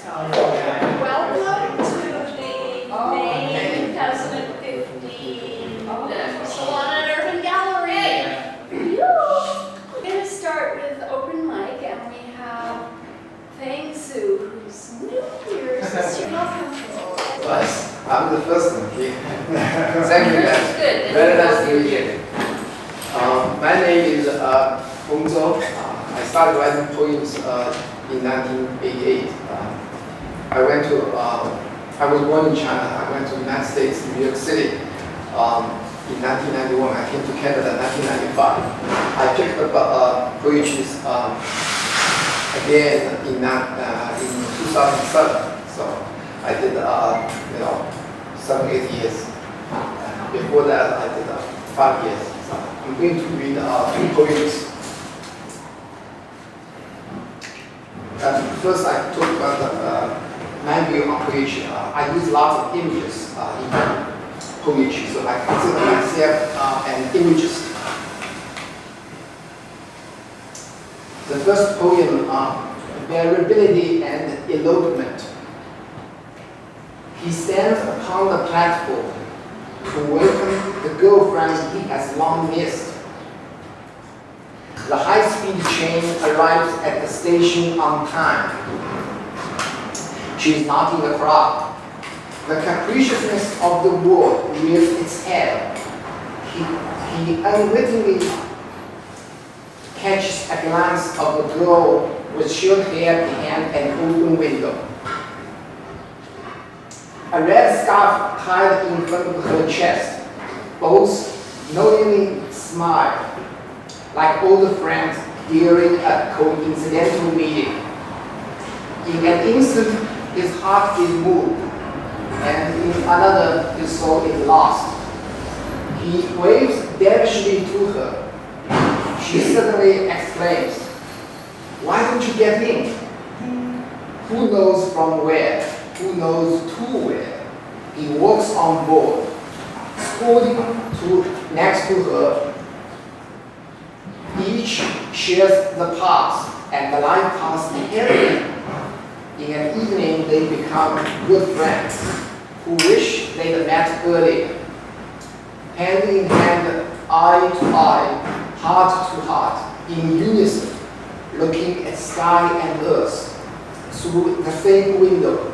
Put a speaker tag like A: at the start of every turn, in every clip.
A: Welcome to the May 2015 Salon and Urban Gallery. We're going to start with open mic, and we have Feng Zhou, who's new here. Welcome.
B: Yes, I'm the first one here. Thank you, guys.
A: Good.
B: Very nice to meet you. My name is Feng Zhou. I started writing poems in 1988. I was born in China. I went to the United States, New York City. In 1991, I came to Canada in 1995. I picked up poetry again in 2007. So I did 7-8 years. Before that, I did 5 years. So I'm going to read 2 poems. First, I talk about my view on poetry. I use lots of images in poetry, so I consider myself an imagist. The first poem, Variability and Elopement. He stands upon the platform to welcome the girlfriend he has long missed. The high-speed train arrives at the station on time. She is not in the crowd. The capriciousness of the world rears its head. He unwittingly catches a glance of a girl with short hair behind an open window. A red scarf tied in front of her chest. Both knowingly smile, like old friends during a coincidental meeting. In an instant, his heart is moved, and in another, his soul is lost. He waves davishly to her. She suddenly exclaims, "Why don't you get in?" Who knows from where? Who knows to where? He walks on board, squatting next to her. Each shares the past and the life past inherit. In an evening, they become good friends who wish they'd met earlier. Hand in hand, eye to eye, heart to heart, in unison, looking at sky and earth through the same window,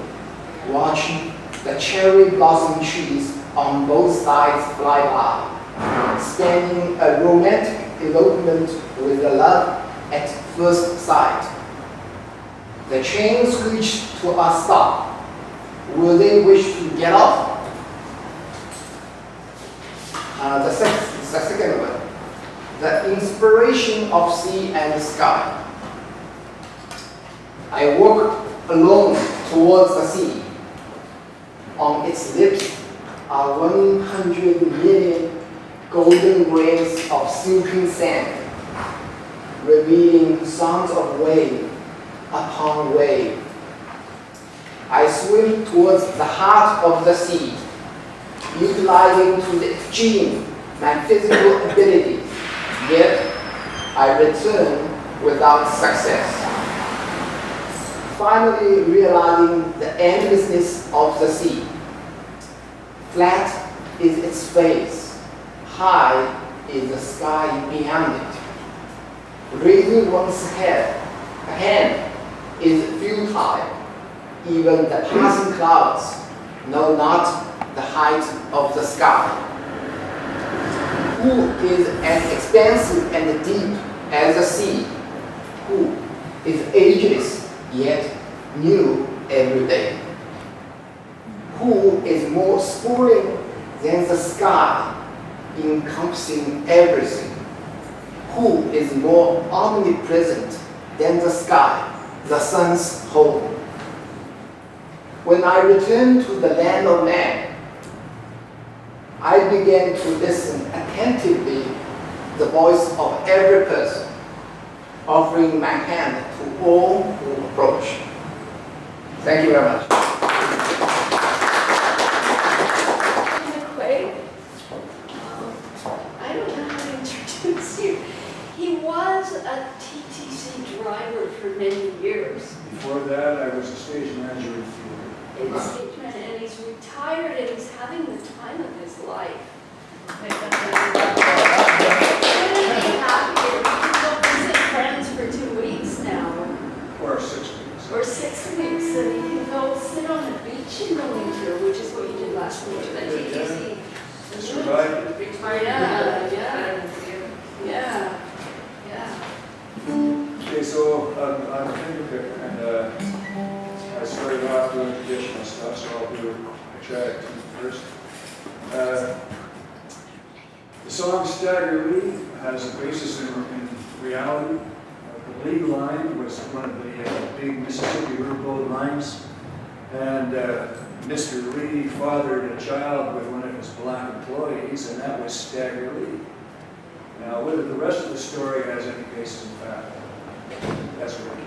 B: watching the cherry blossom trees on both sides fly by, spending a romantic elopement with the love at first sight. The train screeched to a stop. Will they wish to get off? The second one, the inspiration of sea and sky. I walk alone towards the sea. On its lips are 100 million golden grains of silken sand, revealing sounds of wave upon wave. I swim towards the heart of the sea, utilizing to the extreme my physical abilities, yet I return without success. Finally realizing the endlessness of the sea. Flat is its face, high is the sky beyond it. Raising one's hand is futile. Even the passing clouds know not the height of the sky. Who is as expansive and deep as the sea? Who is ageless yet new every day? Who is more sprawling than the sky, encompassing everything? Who is more omnipresent than the sky, the sun's home? When I returned to the land of man, I began to listen attentively to the voice of every person, offering my hand to all who approach. Thank you very much.
A: McCuaig, I don't know how to introduce you. He was a TTC driver for many years.
C: Before that, I was a stage manager in theater.
A: He's a stage man, and he's retired, and he's having the time of his life. Couldn't be happier. He can go visit friends for 2 weeks now.
C: Or 6 weeks.
A: Or 6 weeks, and he can go sit on the beach in the winter, which is what you did last winter. That's easy.
C: Survived.
A: Yeah.
C: Okay, so I'm a finger picker, and I started off doing traditional stuff, so I'll do a track first. The song Staggerly has a basis in reality. The lead line was one of the big Mississippi Riverboat lines, and Mr. Lee fathered a child with one of his black employees, and that was Stagger Lee. Now, whether the rest of the story has any basis in fact, that's where it came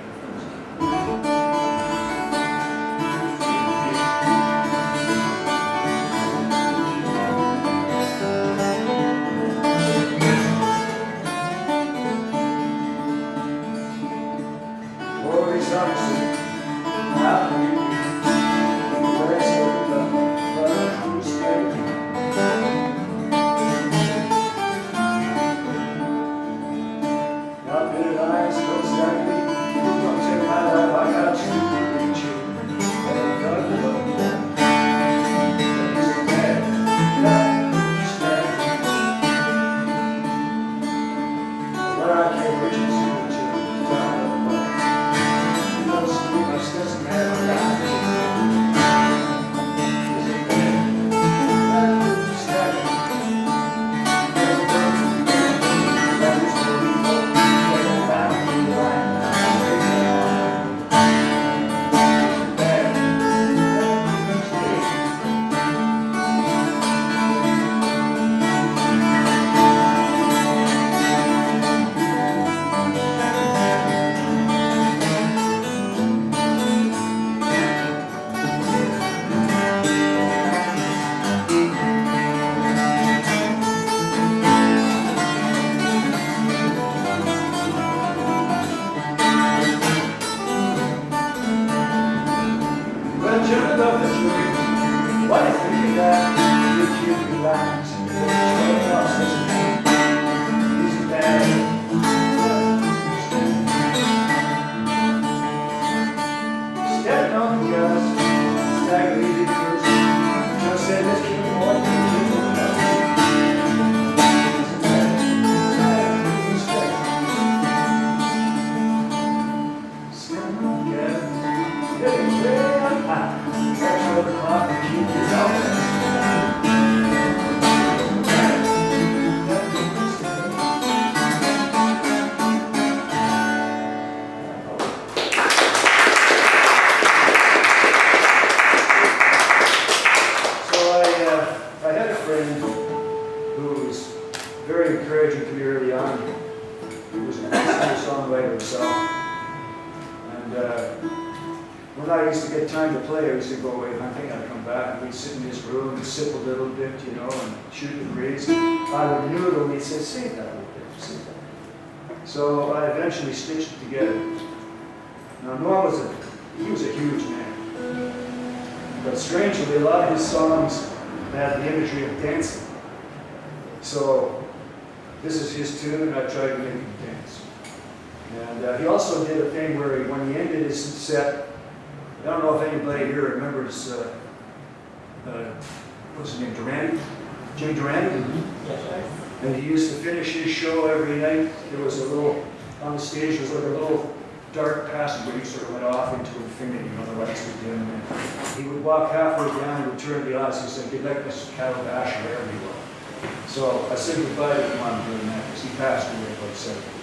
C: So I eventually stitched it together. Now Norm was a huge man. But strangely, a lot of his songs had the imagery of dancing. So this is his tune, and I tried to make him dance. And he also did a thing where when he ended his set, I don't know if anybody here remembers, what's his name, Durante? Jim Durante?
D: Yes, sir.
C: And he used to finish his show every night. There was a little, on the stage, there was like a little dark passage where he sort of went off into infinity, you know, the lights would dim. And he would walk halfway down and would turn to the audience and say, "Good luck, Mr. Calabash," or wherever he was. So I said goodbye to him on doing that, because he passed away about 7 years.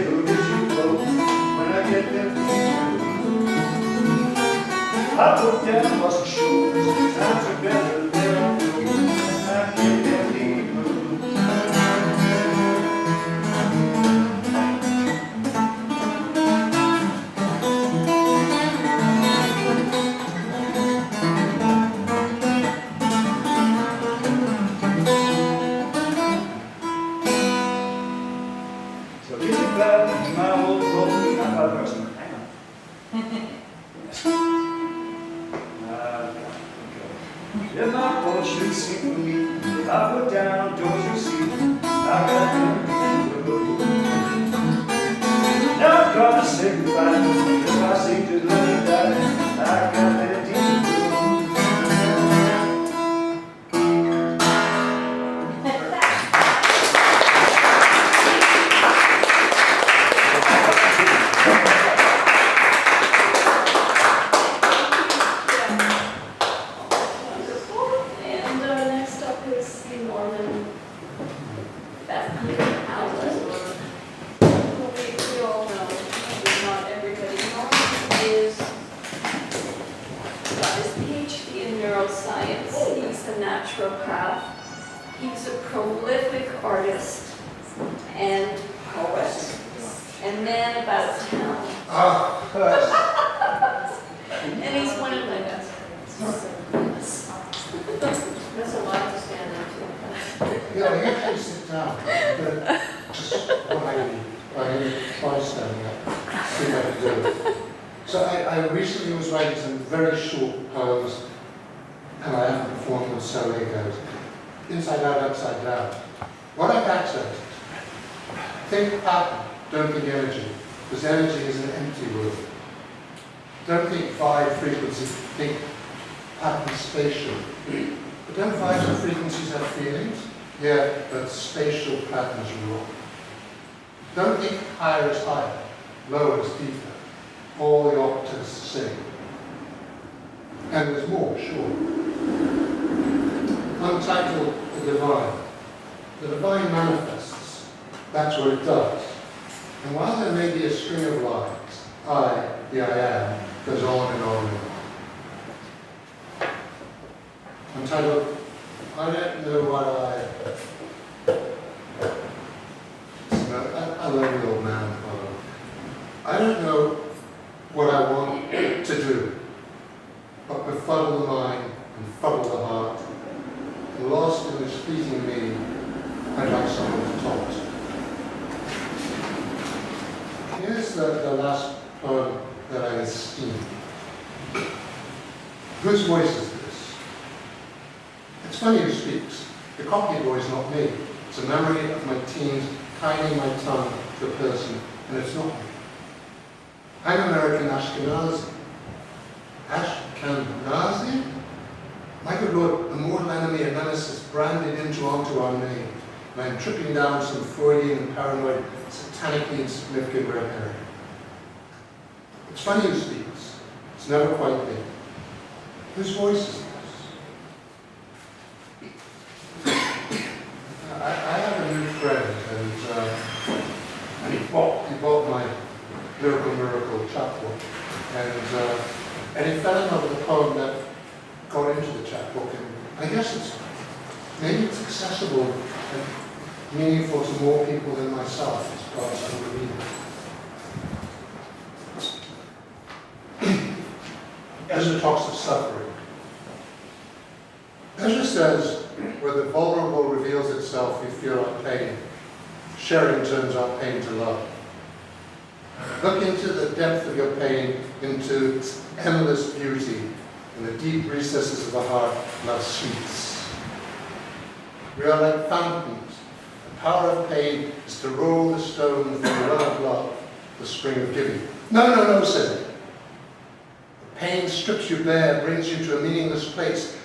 C: river is flow. When I get there, I put down lost shoes. Times are better there. I get there deeper. So is it bad, my old broiling? I thought there was some. Hang on. If my poetry sing for me, I put down, don't you see? I got to do. Now I'm gonna say goodbye. If I sing to let it die, I got that deep.
A: Bethune Allan. We all know, not everybody knows, is got his PhD in neuroscience. He's a naturopath. He's a prolific artist and poet, and man about town. And he's one of my best friends. That's a lot to stand up to.
D: Yeah, I actually sit down, but just I try standing up, see what I can do. So I recently was writing some very short poems, and I haven't performed them, so they go inside out, upside down. What I've had to think pattern, don't think energy, because energy is an empty word. Don't think vibe frequency, think pattern spatial. But don't vibes and frequencies have feelings? Yeah, but spatial patterns rule. Don't think higher is higher, lower is deeper. All the octaves sing. And there's more, sure. Untitled, the divine. The divine manifests. That's what it does. And while there may be a string of lines, I, the I am, goes on and on and on. Untitled, I don't know what it's a lonely old man poem. I don't know what I want to do, but befuddle the mind and fuddle the heart. And lost in this fleeting me, I'd like someone to talk to. Here's the last poem that I esteem. Whose voice is this? It's funny who speaks. The copy boy is not me. It's a memory of my teens tiny my tongue to a person, and it's not me. I'm American Ashkenazi. Ashkenazi? My good Lord, the mortal enemy and nemesis branded onto our name. And I'm tripping down some Freudian and paranoid, satanically insignificant red herring. It's funny who speaks. It's never quite me. Whose voice is this? I have a new friend, and he bought my lyrical miracle chapbook, and he fell in love with a poem that got into the chapbook, and I guess maybe it's accessible and meaningful to more people than myself as far as I read it. Ezra talks of suffering. Ezra says, where the vulnerable reveals itself, you feel our pain. Sharing turns our pain to love. Look into the depth of your pain, into its endless beauty, in the deep recesses of the heart, love sleeps. We are like fountains. The power of pain is to roll the stone from the well of love, the spring of giving. No, says it. The pain strips you bare, brings you to a meaningless place.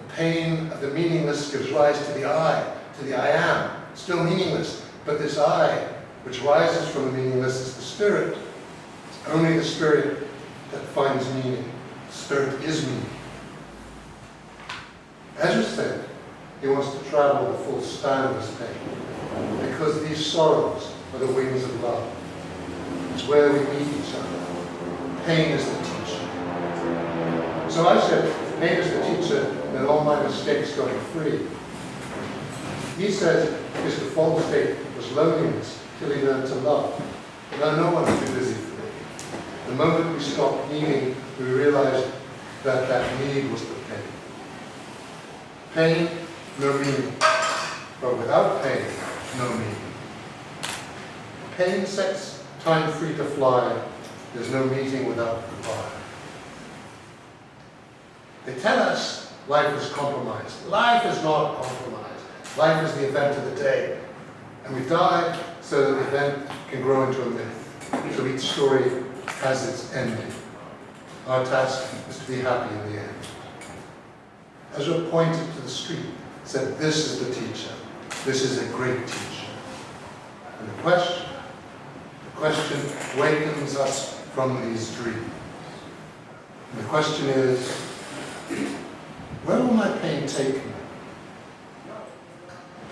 D: The pain of the meaningless gives rise to the I am, still meaningless. But this I, which rises from the meaningless, is the spirit. It's only the spirit that finds meaning. The spirit is meaning. Ezra said, he wants to travel the full span of his pain, because these sorrows are the wings of love. where we meet each other. Pain is the teacher. So I said, pain is the teacher, then all my mistakes going free. He says his default state was loneliness till he learned to love. Now no one's too busy for me. The moment we stopped needing, we realized that that need was the pain. Pain, no meaning. But without pain, no meaning. Pain sets time free to fly. There's no meeting without goodbye. They tell us life is compromised. Life is not compromised. Life is the event of the day. And we die so that the event can grow into a myth. So each story has its ending. Our task is to be happy in the end. Ezra pointed to the street, said, "This is the teacher. This is a great teacher." And the question wakens us from these dreams. And the question is, where will my pain take me?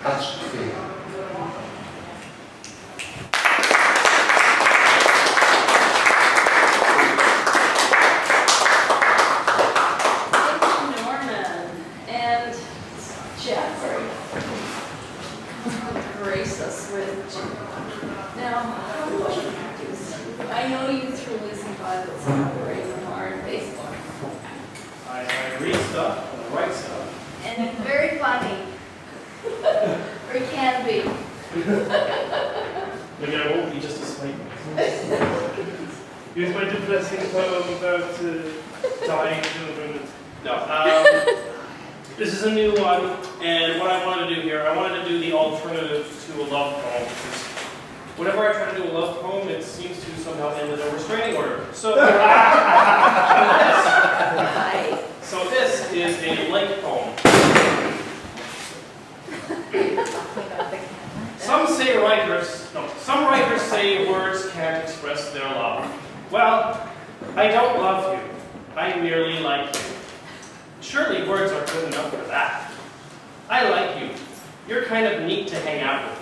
D: Past fear.
A: Grace us with. Now, how do I practice? I know you threw Lizzie Violet's operating hard Facebook.
E: I read stuff and I write stuff.
A: And it's very funny. Or it can be.
E: Maybe I won't be just a slave. Here's my depressing poem about dying children. No. This is a new one, and what I wanted to do here, I wanted to do the alternative to a love poem. Because whenever I try to do a love poem, it seems to somehow end in a restraining order. So, this is a like poem. Some writers say words can't express their love. Well, I don't love you. I merely like you. Surely words are good enough for that. I like you. You're kind of neat to hang out with,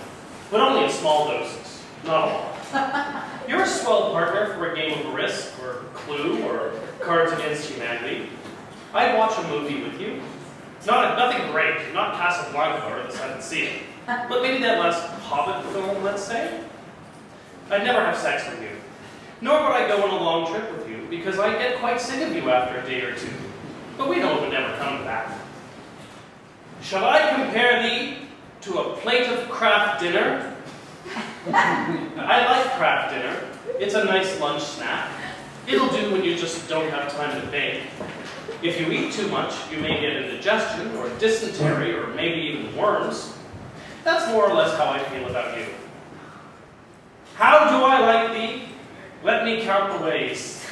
E: but only in small doses, not a lot. You're a swell partner for a game of Risk, or Callooh, or Cards Against Humanity. I'd watch a movie with you. Nothing great, not Casablanca, or else I haven't seen it. But maybe that last Hobbit film, let's say. I'd never have sex with you. Nor would I go on a long trip with you, because I'd get quite sick of you after a day or two. But we know it would never come to that. Shall I compare thee to a plate of Kraft dinner? I like Kraft dinner. It's a nice lunch snack. It'll do when you just don't have time to bake. If you eat too much, you may get indigestion, or dysentery, or maybe even worms. That's more or less how I feel about you. How do I like thee? Let me count the ways.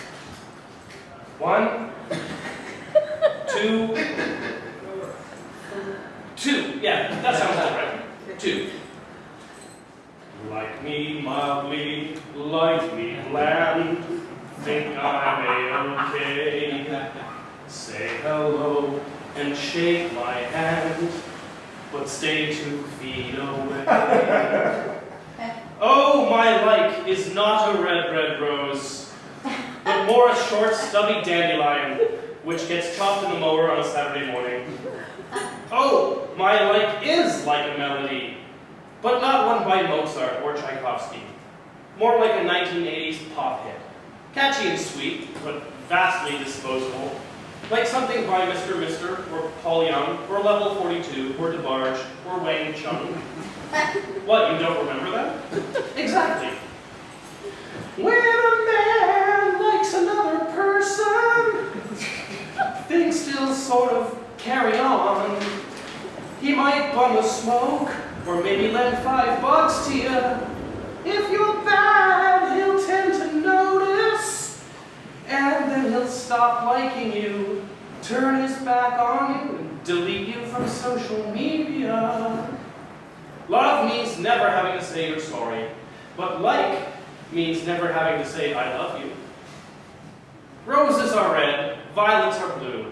E: 1, 2, 2. Yeah, that sounds all right. 2. Like me mildly, like me bland. Think I'm okay. Say hello and shake my hand, but stay 2 feet away. Oh, my like is not a red rose, but more a short, stubby dandelion, which gets chopped in the mower on a Saturday morning. Oh, my like is like a melody, but not one by Mozart or Tchaikovsky. More like a 1980s pop hit. Catchy and sweet, but vastly disposable. Like something by Mr. or Paul Young, or Level 42, or DeBarge, or Wang Chung. What, you don't remember that? Exactly. When a man likes another person, things still sort of carry on. He might bum a smoke, or maybe lend $5 to you. If you're bad, he'll tend to notice, and then he'll stop liking you, turn his back on you, and delete you from social media. Love means never having to say you're sorry, but like means never having to say I love you. Roses are red, violets are blue.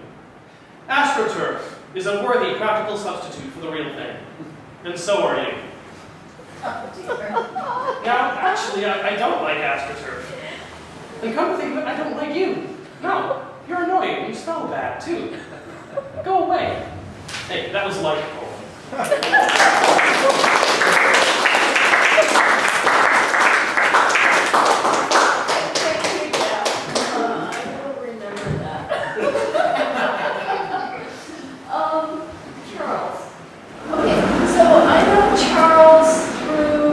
E: AstroTurf is a worthy practical substitute for the real thing, and so are you.
A: Oh, dear.
E: Now, actually, I don't like AstroTurf. And come to think of it, I don't like you. No, you're annoying and you smell bad too. Go away. Hey, that was like
A: Thank you, Jeff. I will remember that. Charles. Okay, so I know Charles through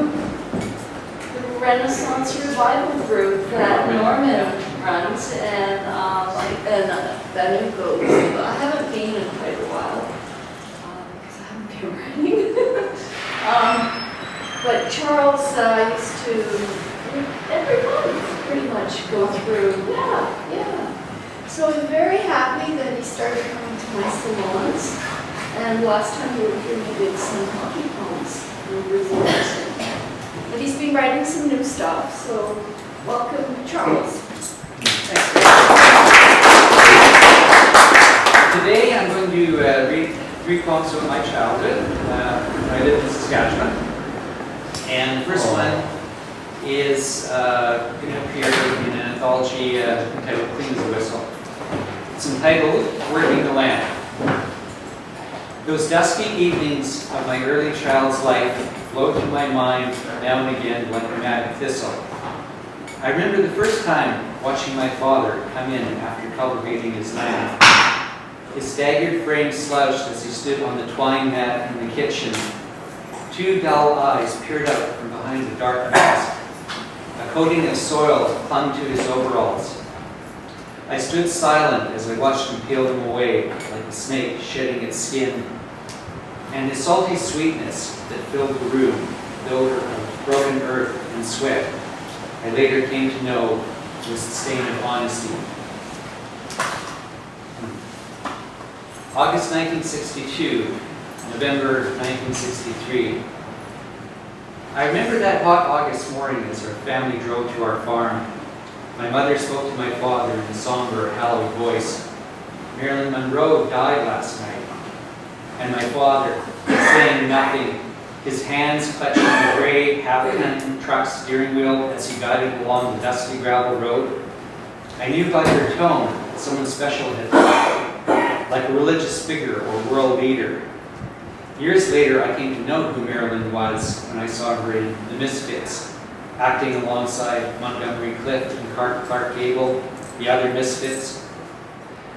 A: the Renaissance Revival group that Norman runs and Bänoo goes. I haven't been in quite a while because I haven't been writing. But Charles used to every month pretty much go through. Yeah. So I'm very happy that he started coming to my salons. And last time we were here, we did some hockey poems. But he's been writing some new stuff, so welcome, Charles.
F: Today I'm going to read 3 poems from my childhood. I lived in Saskatchewan. And the first one is going to appear in an anthology entitled Clean as a Whistle. It's entitled Working the Land. Those dusky evenings of my early child's life float through my mind now and again like a mad thistle. I remember the first time watching my father come in after cultivating his land. His staggered frame slouched as he stood on the twine mat in the kitchen. 2 dull eyes peered out from behind the dark mask. A coating of soil clung to his overalls. I stood silent as I watched him peel them away like a snake shedding its skin. And the salty sweetness that filled the room, the odor of broken earth and sweat, I later came to know was the stain of honesty. August 1962, November 1963. I remember that hot August morning as our family drove to our farm. My mother spoke to my father in a somber, hallowed voice. Marilyn Monroe died last night. And my father, saying nothing, his hands clutching the gray half-ton truck's steering wheel as he guided along the dusty gravel road. I knew by her tone that someone special had died, like a religious figure or world leader. Years later, I came to know who Marilyn was when I saw her in The Misfits, acting alongside Montgomery Clift and Clark Gable, the other Misfits.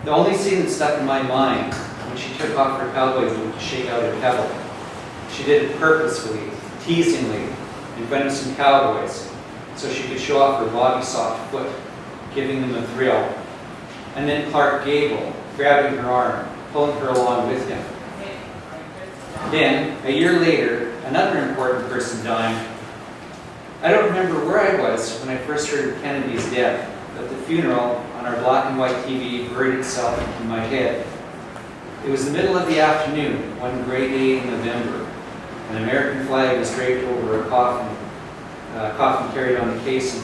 F: The only scene that stuck in my mind when she took off her cowboy boot to shake out a pebble. She did it purposefully, teasingly, in front of some cowboys, so she could show off her bobby soft foot, giving them a thrill. And then Clark Gable, grabbing her arm, pulling her along with him. Then, a year later, another important person died. I don't remember where I was when I first heard of Kennedy's death, but the funeral on our black and white TV buried itself in my head. It was the middle of the afternoon, one gray day in November. An American flag was draped over a coffin carried on the casing.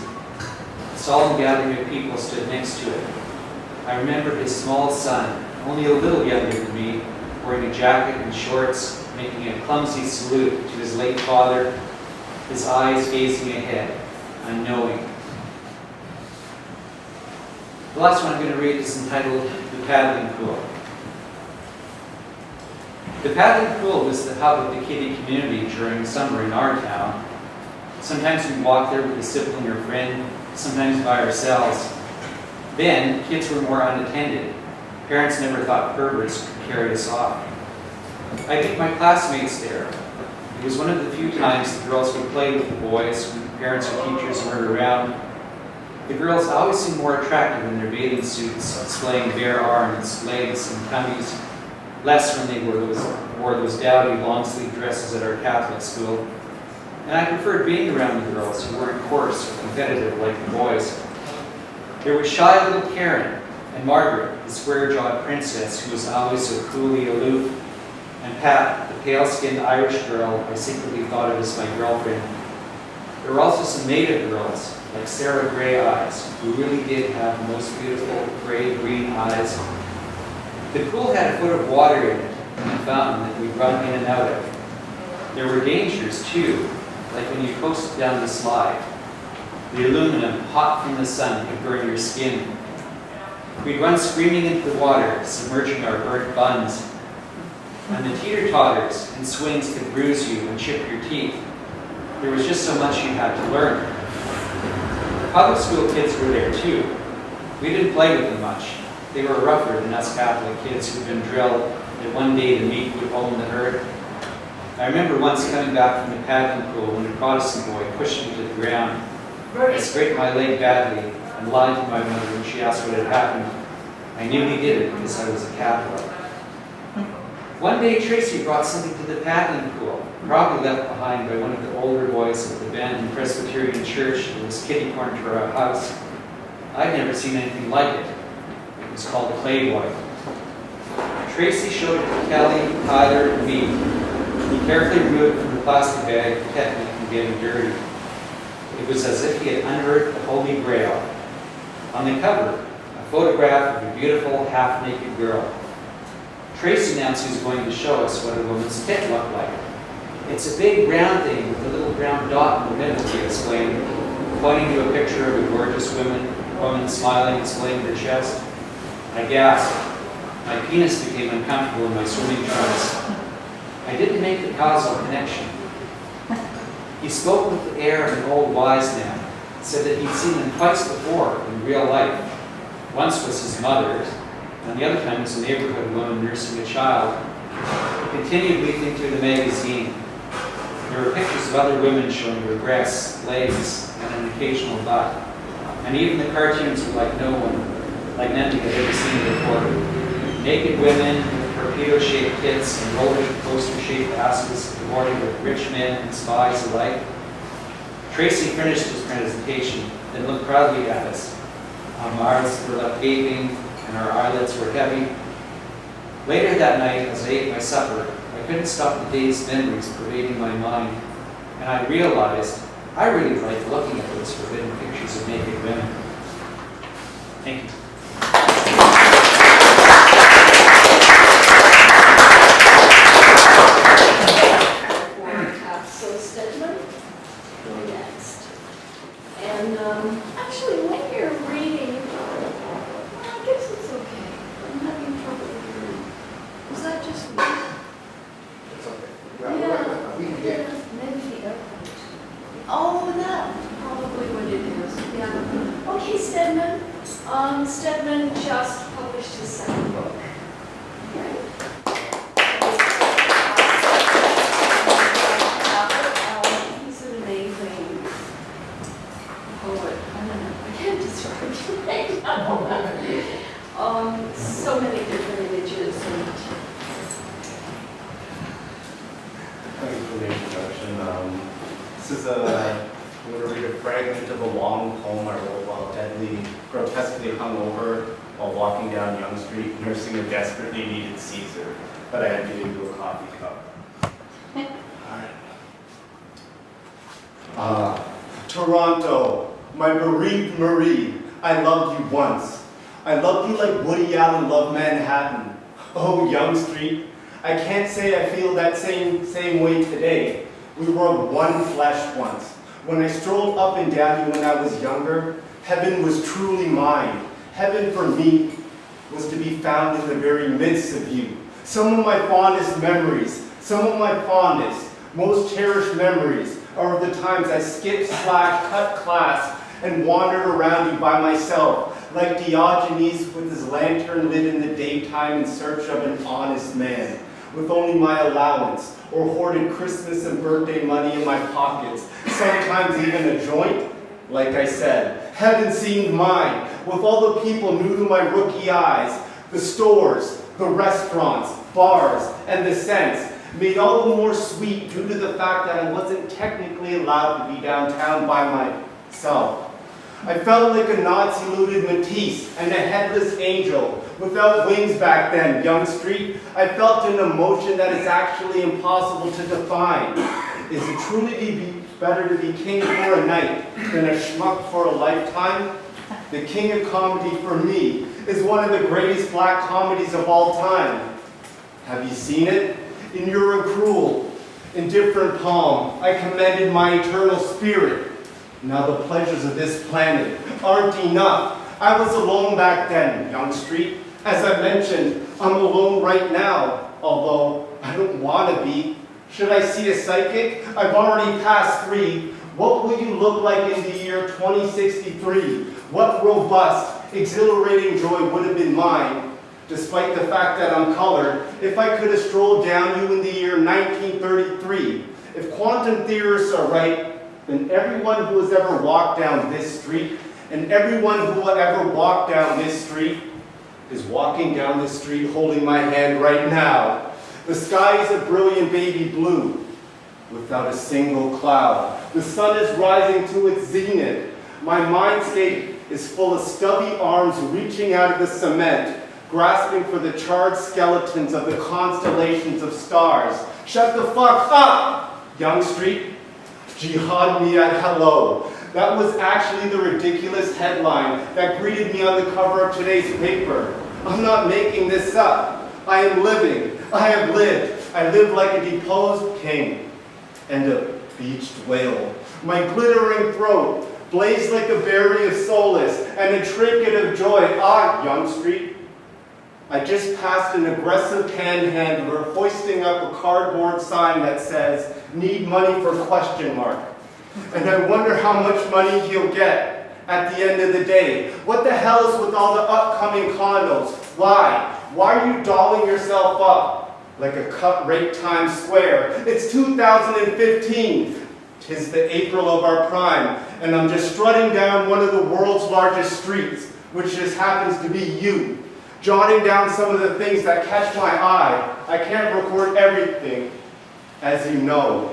F: A solemn gathering of people stood next to it. I remember his small son, only a little younger than me, wearing a jacket and shorts, making a clumsy salute to his late father, his eyes gazing ahead, unknowing. The last one I'm going to read is entitled The Paddling Pool. The paddling pool was the hub of the kiddie community during summer in our town. Sometimes we'd walk there with a sibling or friend, sometimes by ourselves. Then, kids were more unattended. Parents never thought perverts could carry us off. I took my classmates there. It was one of the few times the girls would play with the boys when the parents or teachers weren't around. The girls always seemed more attractive in their bathing suits, displaying bare arms, legs, and tummies. Less when they wore those dowdy long-sleeve dresses at our Catholic school. And I preferred being around the girls who weren't coarse or competitive like the boys. There was shy little Karen and Margaret, the square-jawed princess who was always so coolly aloof, and Pat, the pale-skinned Irish girl I secretly thought of as my girlfriend. There were also some native girls, like Sarah Gray Eyes, who really did have the most beautiful gray-green eyes. The pool had a foot of water in it, and a fountain that we'd run in and out of. There were dangers, too, like when you coasted down the slide. The aluminum, hot from the sun, could burn your skin. We'd run screaming into the water, submerging our burnt buns. And the teeter-totters and swings could bruise you and chip your teeth. There was just so much you had to learn. The public school kids were there too. We didn't play with them much. They were rougher than us Catholic kids who'd been drilled that one day the meat would own the herd. I remember once coming back from the paddling pool when a Protestant boy pushed me to the ground. I scraped my leg badly and lied to my mother when she asked what had happened. I knew he did it because I was a Catholic. One day Tracy brought something to the paddling pool, probably left behind by one of the older boys of the abandoned Presbyterian church that was kitty corner to our house. I'd never seen anything like it. It was called Playboy. Tracy showed it to Kelly, Tyler, and me. He carefully removed it from the plastic bag, protecting it from getting dirty. It was as if he had unearthed the Holy Grail. On the cover, a photograph of a beautiful, half-naked girl. Tracy announced he was going to show us what a woman's tit looked like. It's a big round thing with a little brown dot in the middle, he explained, pointing to a picture of a gorgeous woman smiling, displaying her chest. I gasped. My penis became uncomfortable in my swimming trunks. I didn't make the causal connection. He spoke with the air of an old wise man, said that he'd seen them twice before in real life. Once was his mother's, and the other time was a neighborhood woman nursing a child. He continued leafing through the magazine. There were pictures of other women showing their breasts, legs, and an occasional butt. And even the cartoons were like like nothing I'd ever seen before. Naked women with torpedo-shaped tits and roller coaster-shaped asses, cavorting with rich men and spies alike. Tracy finished his presentation, then looked proudly at us. Our mouths were left gaping, and our eyelids were heavy. Later that night, as I ate my supper, I couldn't stop the day's memories pervading my mind, and I realized I really liked looking at those forbidden pictures of naked women. Thank you.
A: So Stedmond, you're next. And actually, when you're reading, I guess it's okay. I'm having trouble hearing. Was that just me?
B: It's okay.
A: Yeah,
B: We can get
A: maybe the airport. Oh, that's probably what it is. Yeah. Okay, Stedmond. Stedmond just published his second book. Okay. He's an amazing poet. I don't know. I can't describe him. So many different images and.
G: Thanks for the introduction. This is I'm going to read a fragment of a long poem I wrote while deadly, grotesquely hungover while walking down Yonge Street, nursing a desperately needed Caesar, but I had to get into a coffee cup. Alright. Toronto, my bereaved Marie, I loved you once. I loved you like Woody Allen loved Manhattan. Oh, Yonge Street, I can't say I feel that same way today. We were of one flesh once. When I strolled up and down you when I was younger, heaven was truly mine. Heaven for me was to be found in the very midst of you. Some of my fondest memories, some of my fondest, most cherished memories are of the times I skipped / cut class and wandered around you by myself, like Diogenes with his lantern lit in the daytime in search of an honest man, with only my allowance, or hoarded Christmas and birthday money in my pockets, sometimes even a joint. Like I said, heaven seemed mine, with all the people new to my rookie eyes, the stores, the restaurants, bars, and the scents, made all the more sweet due to the fact that I wasn't technically allowed to be downtown by myself. I felt like a Nazi-looted Matisse and a headless angel without wings back then, Yonge Street. I felt an emotion that is actually impossible to define. Is it truly better to be king for a night than a schmuck for a lifetime? The King of Comedy for me is one of the greatest black comedies of all time. Have you seen it? In your cruel, indifferent palm, I commended my eternal spirit. Now the pleasures of this planet aren't enough. I was alone back then, Young Street. As I mentioned, I'm alone right now, although I don't want to be. Should I see a psychic? I've already passed 3. What will you look like in the year 2063? What robust, exhilarating joy would have been mine, despite the fact that I'm colored, if I could have strolled down you in the year 1933. If quantum theorists are right, then everyone who has ever walked down this street, and everyone who will ever walk down this street, is walking down this street holding my hand right now. The sky is a brilliant baby blue, without a single cloud. The sun is rising to its zenith. My mindscape is full of stubby arms reaching out of the cement, grasping for the charred skeletons of the constellations of stars. Shut the fuck up, Young Street. Jihad me at hello. That was actually the ridiculous headline that greeted me on the cover of today's paper. I'm not making this up. I am living. I have lived. I live like a deposed king and a beached whale. My glittering throat blazed like a berry of solace and a trinket of joy. Ah, Young Street. I just passed an aggressive panhandler hoisting up a cardboard sign that says, "Need money for question mark." And I wonder how much money he'll get at the end of the day. What the hell is with all the upcoming condos? Why? Why are you dolling yourself up like a cut rate Times Square? It's 2015. 'Tis the April of our prime, and I'm just strutting down one of the world's largest streets, which just happens to be you, jotting down some of the things that catch my eye. I can't record everything, as you know.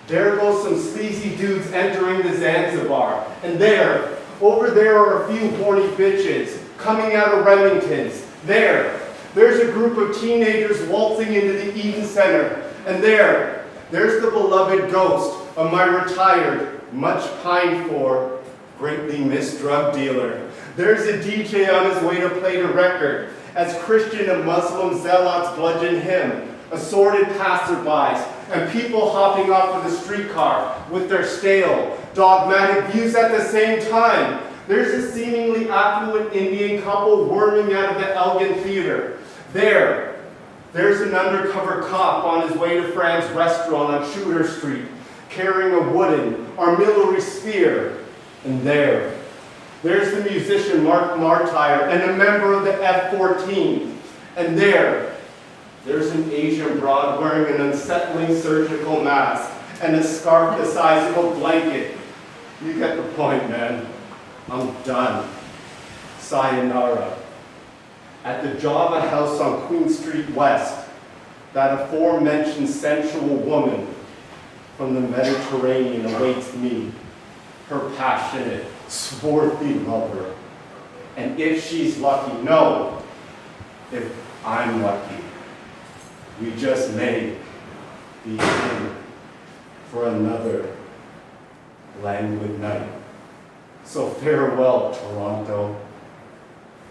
G: There goes some sleazy dudes entering the Zanzibar. And there, over there are a few horny bitches coming out of Remington's. There's a group of teenagers waltzing into the Eden Center. And there's the beloved ghost of my retired, much pined for, greatly missed drug dealer. There's a DJ on his way to play the record as Christian and Muslim zealots bludgeon him, assorted passerbys, and people hopping off of the streetcar with their stale, dogmatic views at the same time. There's a seemingly affluent Indian couple worming out of the Elgin Theater. There's an undercover cop on his way to Fran's restaurant on Shooter Street, carrying a wooden artillery spear. And there's the musician Mark Martyr and a member of the F-14. And there's an Asian broad wearing an unsettling surgical mask and a scarf the size of a blanket. You get the point, man. I'm done. Sayonara. At the Java House on Queen Street West, that aforementioned sensual woman from the Mediterranean awaits me, her passionate, swarthy lover. And if she's lucky, no, if I'm lucky, we just may be in for another languid night. So farewell, Toronto.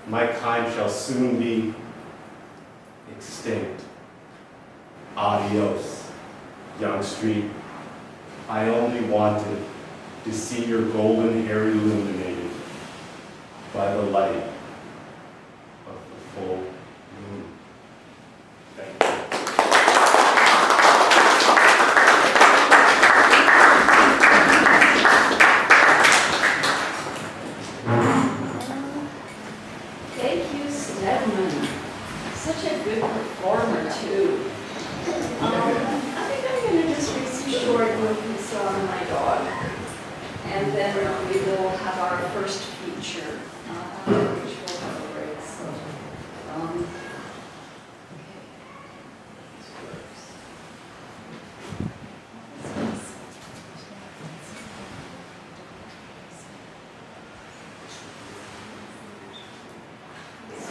G: My kind shall soon be extinct. Adios, Young Street. I only wanted to see your golden hair illuminated by the light of the full moon. Thank you.
A: Thank you, Stedmond. Such a good performer, too. I think I'm going to just read some short movies on my dog. And then we will have our first feature, which will have a break. So,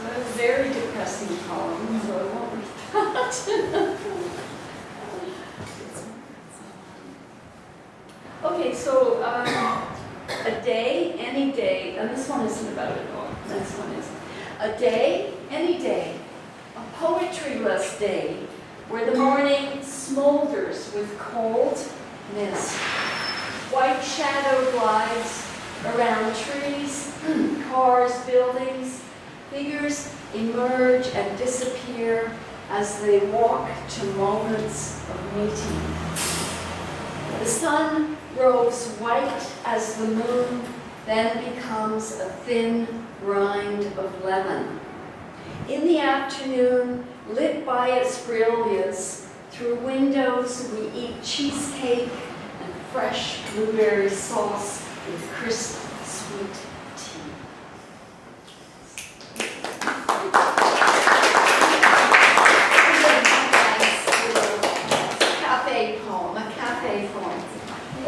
A: So a very depressing poem, so I won't read that. Okay, so a day, any day, and this one isn't about a dog, this one is. A day, any day, a poetryless day, where the morning smolders with cold mist. White shadow glides around trees, cars, buildings. Figures emerge and disappear as they walk to moments of meeting. The sun grows white as the moon then becomes a thin rind of lemon. In the afternoon, lit by its brilliance, through windows we eat cheesecake and fresh blueberry sauce with crisp, sweet tea. Cafe poem, a cafe poem.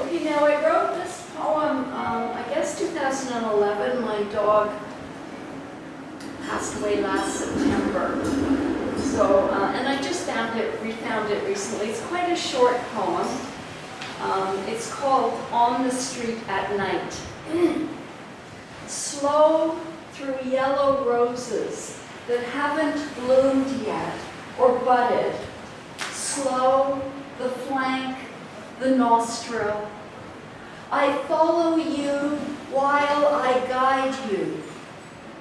A: Okay, now I wrote this poem, I guess 2011. My dog passed away last September. So, and I just refound it recently. It's quite a short poem. It's called On the Street at Night. Slow through yellow roses that haven't bloomed yet or budded. Slow, the flank, the nostril. I follow you while I guide you.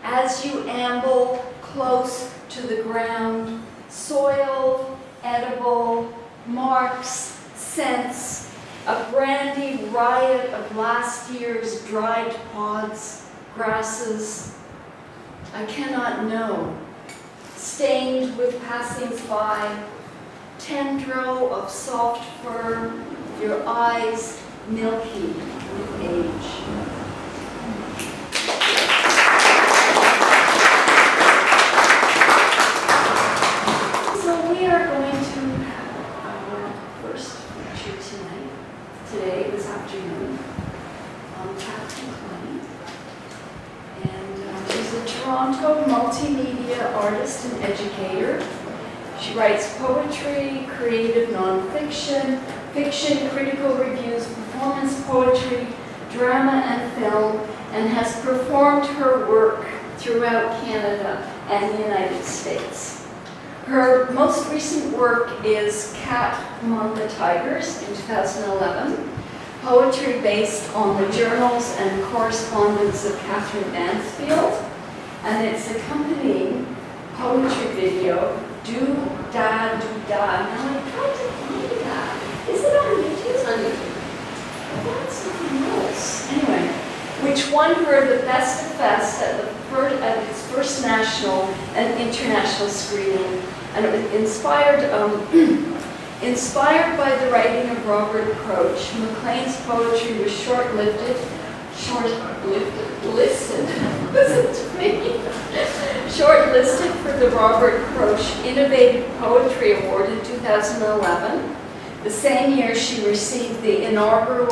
A: As you amble close to the ground, soil, edible, marks, scents, a brandy riot of last year's dried pods, grasses. I cannot know. Stained with passings by, tendril of soft fur, your eyes milky with age. So we are going to have our first lecture today, this afternoon, on Kath MacLean. And she's a Toronto multimedia artist and educator. She writes poetry, creative nonfiction, fiction, critical reviews, performance poetry, drama and film, and has performed her work throughout Canada and the United States. Her most recent work is Cat Among the Tigers in 2011, poetry based on the journals and correspondence of Catherine Mansfield, and its accompanying poetry video, Do Da Do Da. Now I tried to find that. Is it on YouTube? It's on YouTube. I thought something else. Anyway, which won her the Best of Fest at its first national and international screening, and it was inspired by the writing of Robert Crouch. MacLean's poetry was shortlisted. Listen to me. Shortlisted for the Robert Crouch Innovative Poetry Award in 2011. The same year she received the inaugural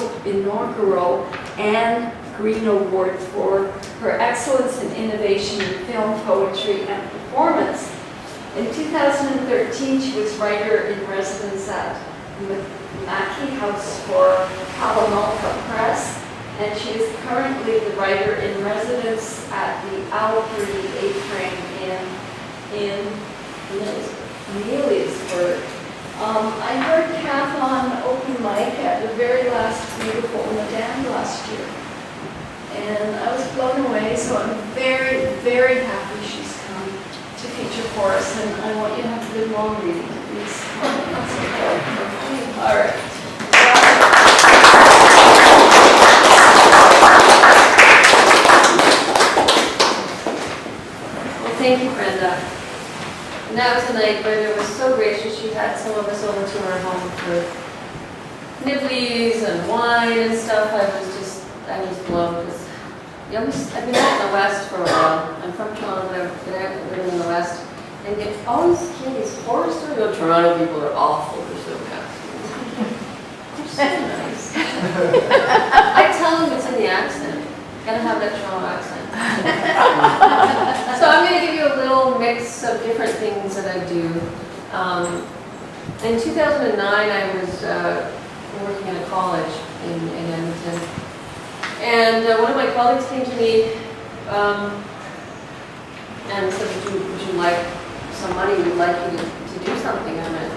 A: Anne Green Award for her excellence in innovation in film, poetry, and performance. In 2013, she was writer in residence at Mackey House for Callooh Press, and she is currently the writer in residence at the Albury A-Frame in Neeliusburg. I heard Kath on open mic at the very last Beautiful in the Dam last year, and I was blown away, so I'm very, very happy she's come to feature for us, and I want you to have a good long reading, please. All right.
H: Well, thank you, Brenda. And that was a night Brenda was so gracious. She had some of us over to her home for nibblies and wine and stuff. I was blown because I've been out in the West for a while. I'm from Toronto, but I've been out living in the West. And you always hear these horror stories. Oh, Toronto people are awful. They're so nasty. They're so nice. I tell them it's in the accent. Gotta have that Toronto accent. So I'm going to give you a little mix of different things that I do. In 2009, I was working at a college in Edmonton. And one of my colleagues came to me and said, would you like some money? We'd like you to do something. I went,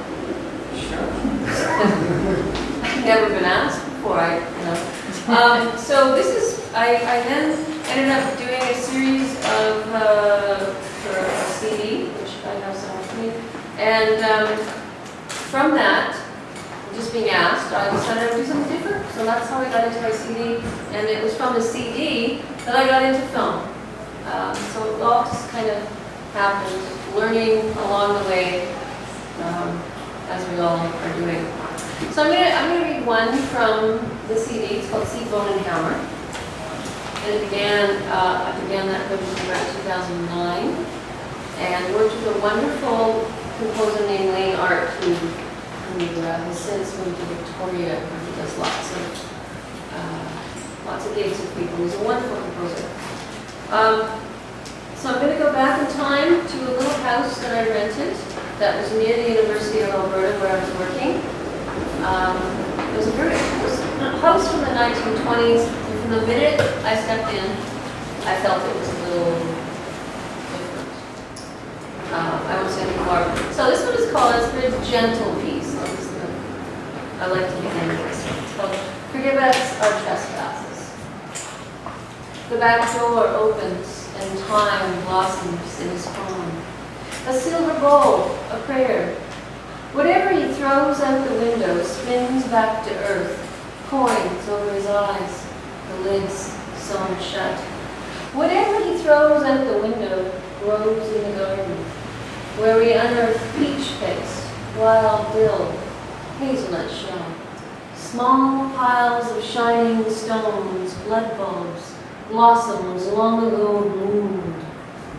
H: sure. I've never been asked before. So this is, I then ended up doing a series of, for a CD, which I have some with me. And from that, just being asked, I decided to do something different. So that's how I got into my CD. And it was from the CD that I got into film. So it all just kind of happened, learning along the way, as we all are doing. So I'm gonna read one from the CD. It's called Seed, Bone, and Hammer. And it began, I began that project around 2009, and worked with a wonderful composer named Lane Art, who has since moved to Victoria, where he does lots of gigs with people. He's a wonderful composer. So I'm going to go back in time to a little house that I rented that was near the University of Alberta where I was working. It was a house from the 1920s, and from the minute I stepped in, I felt it was a little different. I won't say any more. So this one is called, it's a very gentle piece. I like to begin with this. It's called Forgive Us Our Trespasses. The back door opens and time blossoms in his palm. A silver bowl, a prayer. Whatever he throws out the window spins back to earth, coins over his eyes, the lids sewn shut. Whatever he throws out the window grows in the garden, where we unearth peach paste, wild dill, hazelnut shell, small piles of shining stones, blood bulbs, blossoms long ago bloomed,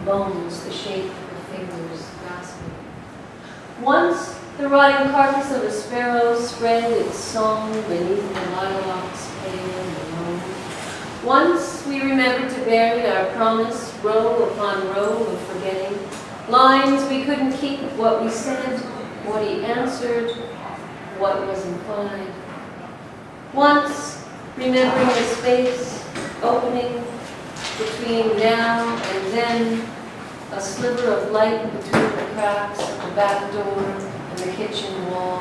H: bones the shape of fingers grasping. Once the rotting carcass of a sparrow spread its song beneath the lilacs pale and alone. Once we remembered to bury our promise, row upon row of forgetting, lines we couldn't keep, what we said, what he answered, what was implied. Once, remembering the space opening between now and then, a sliver of light between the cracks of the back door and the kitchen wall,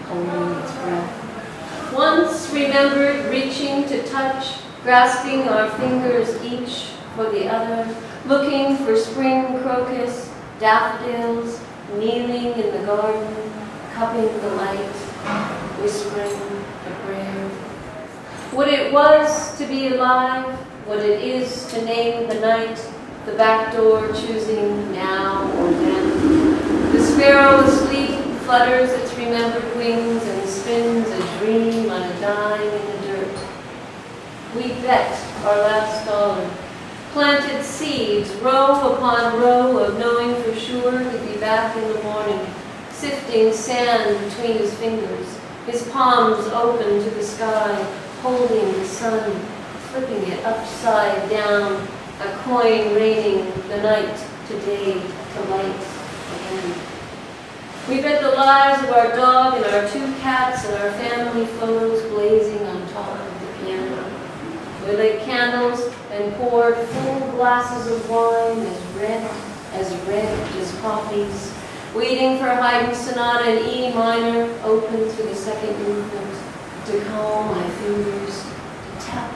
H: holding its breath. Once, remembered reaching to touch, grasping our fingers each for the other, looking for spring crocus, daffodils, kneeling in the garden, cupping the light, whispering a prayer. What it was to be alive, what it is to name the night, the back door choosing now or then. The sparrow asleep flutters its remembered wings and spins a dream on a dime in the dirt. We bet our last dollar, planted seeds, row upon row of knowing for sure he'd be back in the morning, sifting sand between his fingers, his palms open to the sky, holding the sun, flipping it upside down, a coin raining the night to day to light again. We bet the lives of our dog and our 2 cats and our family photos blazing on top of the piano. We lit candles and poured full glasses of wine as red as poppies, waiting for Haydn's Sonata in E minor, open to the second movement, to calm my fingers, to tap,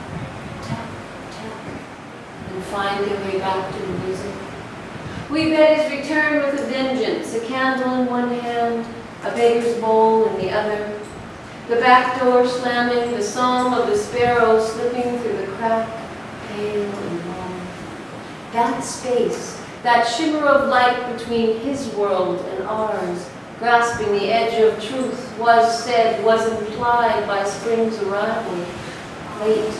H: tap, tap, and find their way back to the music. We bet his return with a vengeance, a candle in one hand, a beggar's bowl in the other, the back door slamming, the song of the sparrow slipping through the crack, pale and warm. That space, that shimmer of light between his world and ours, grasping the edge of truth, was said, was implied by spring's arrival, late,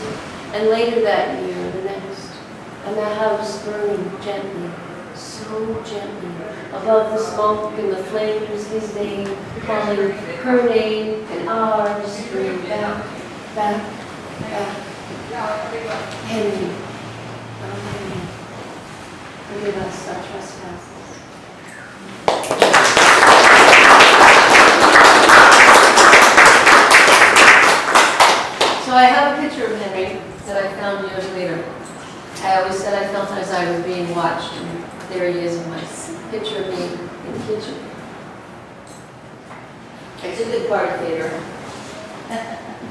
H: and later that year, the next, and the house burning gently, so gently, above the smoke and the flames, his name, calling her name and ours, bring back, back, back. Henry, oh Henry, forgive us our trespasses. So I have a picture of Henry that I found years later. I always said I felt as I was being watched, and there he is in my picture of me in the kitchen. It's a good part of theater.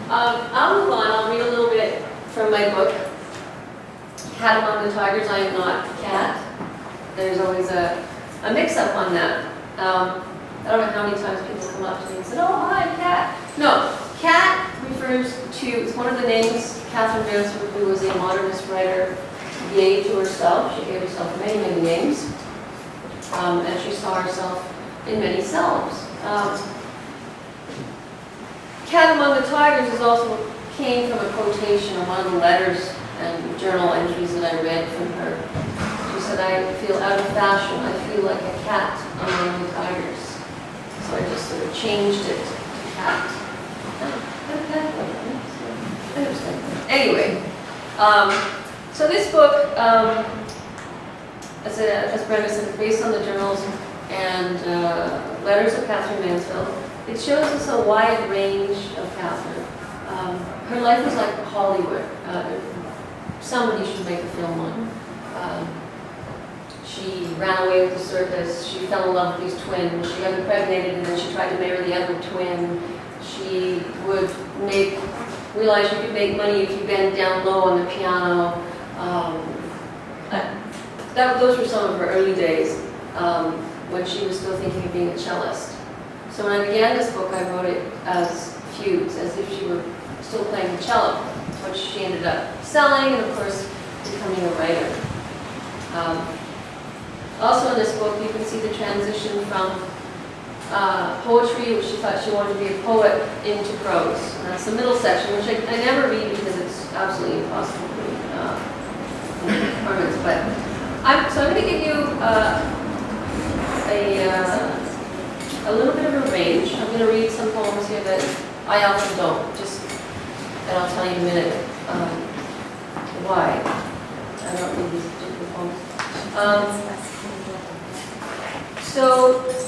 H: I'll move on. I'll read a little bit from my book, Cat Among the Tigers, I Am Not Cat. There's always a mix-up on that. I don't know how many times people come up to me and say, oh, hi, Cat. No, Cat refers to, it's one of the names, Catherine Mansfield, who was a modernist writer, gave to herself. She gave herself many, many names. And she saw herself in many selves. Cat Among the Tigers is also came from a quotation of one of the letters and journal entries that I read from her. She said, I feel out of fashion. I feel like a cat among the tigers. So I just sort of changed it to cat. Anyway, so this book, as Brenda said, is based on the journals and letters of Catherine Mansfield. It shows us a wide range of Catherine. Her life was like Hollywood. Somebody should make a film on. She ran away with the circus. She fell in love with these twins. She got impregnated and then she tried to marry the other twin. She would realize you could make money if you bend down low on the piano. Those were some of her early days when she was still thinking of being a cellist. So when I began this book, I wrote it as fugues, as if she were still playing the cello, which she ended up selling and, of course, becoming a writer. Also in this book, you can see the transition from poetry, which she thought she wanted to be a poet, into prose. And that's the middle section, which I never read because it's absolutely impossible to read performance. But so I'm going to give you a little bit of a range. I'm going to read some poems here that I often don't, and I'll tell you in a minute why I don't read these particular poems. So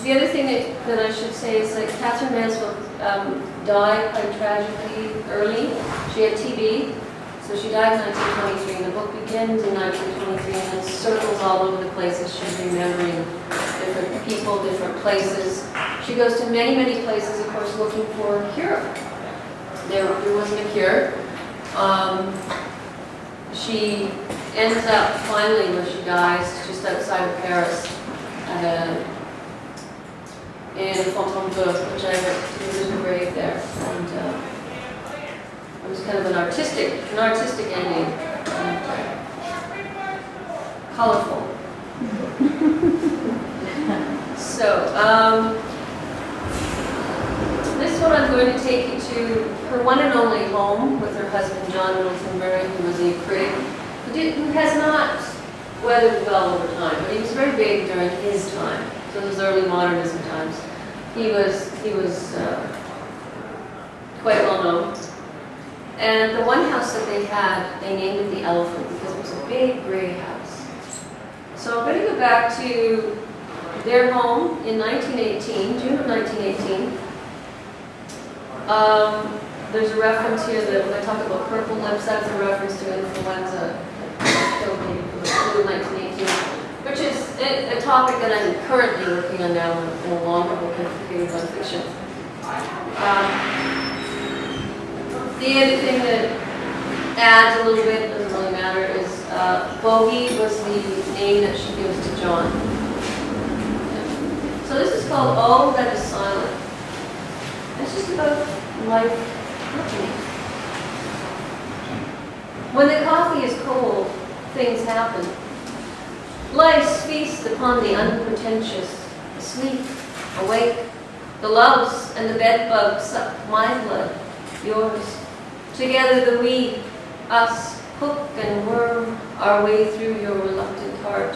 H: the other thing that I should say is that Catherine Mansfield died quite tragically early. She had TB, so she died in 1923, and the book begins in 1923 and then circles all over the places. She's remembering different people, different places. She goes to many, many places, of course, looking for a cure. There wasn't a cure. She ends up finally, where she dies, just outside of Paris, in Fontainebleau, which I went to visit her grave there. And it was kind of an artistic ending, and colorful. So, this one I'm going to take you to her one and only home with her husband, John Middleton Murray, who was a critic, who has not weathered well over time, but he was very big during his time, so those early modernism times. He was quite well known. And the one house that they had, they named it the Elephant because it was a big gray house. So I'm going to go back to their home in 1918, June of 1918. There's a reference here that when I talk about purple lips, that's a reference to influenza that killed me from the flu in 1918, which is a topic that I'm currently working on now in a longer book of creative nonfiction. The other thing that adds a little bit, doesn't really matter, is Bogey was the name that she gives to John. So this is called All That Is Silent. It's just about life happening. When the coffee is cold, things happen. Life's feast upon the unpretentious, asleep, awake. The loves and the bedbugs suck my blood, yours. Together the we, us, hook and worm our way through your reluctant heart.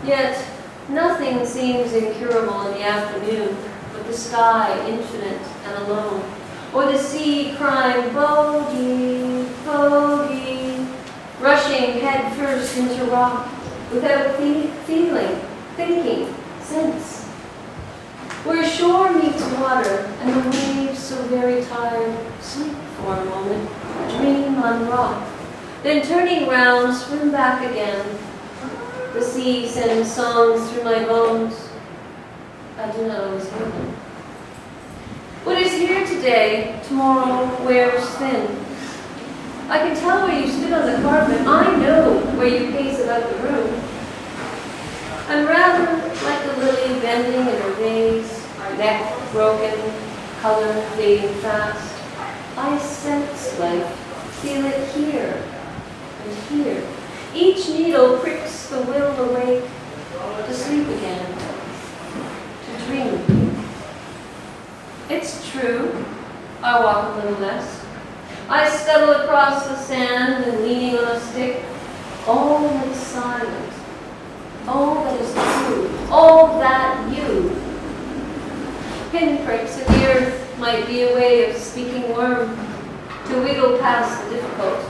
H: Yet nothing seems incurable in the afternoon, but the sky infinite and alone, or the sea crying, bogey, bogey, rushing head first into rock, without feeling, thinking, sense. Where shore meets water, and the waves so very tired, sleep for a moment, dream on rock, then turning round, swim back again. The sea sends songs through my bones. I do not always hear them. What is here today, tomorrow wears thin. I can tell where you stood on the carpet. I know where you pace about the room. And rather like the lily bending in a vase, neck broken, color fading fast, I sense life, feel it here and here. Each needle pricks the will awake, to sleep again, to dream. It's true, I walk a little less. I scuttle across the sand and leaning on a stick. All that is silent, all that is true, all that you. Pinpricks in the earth might be a way of speaking worm, to wiggle past the difficult,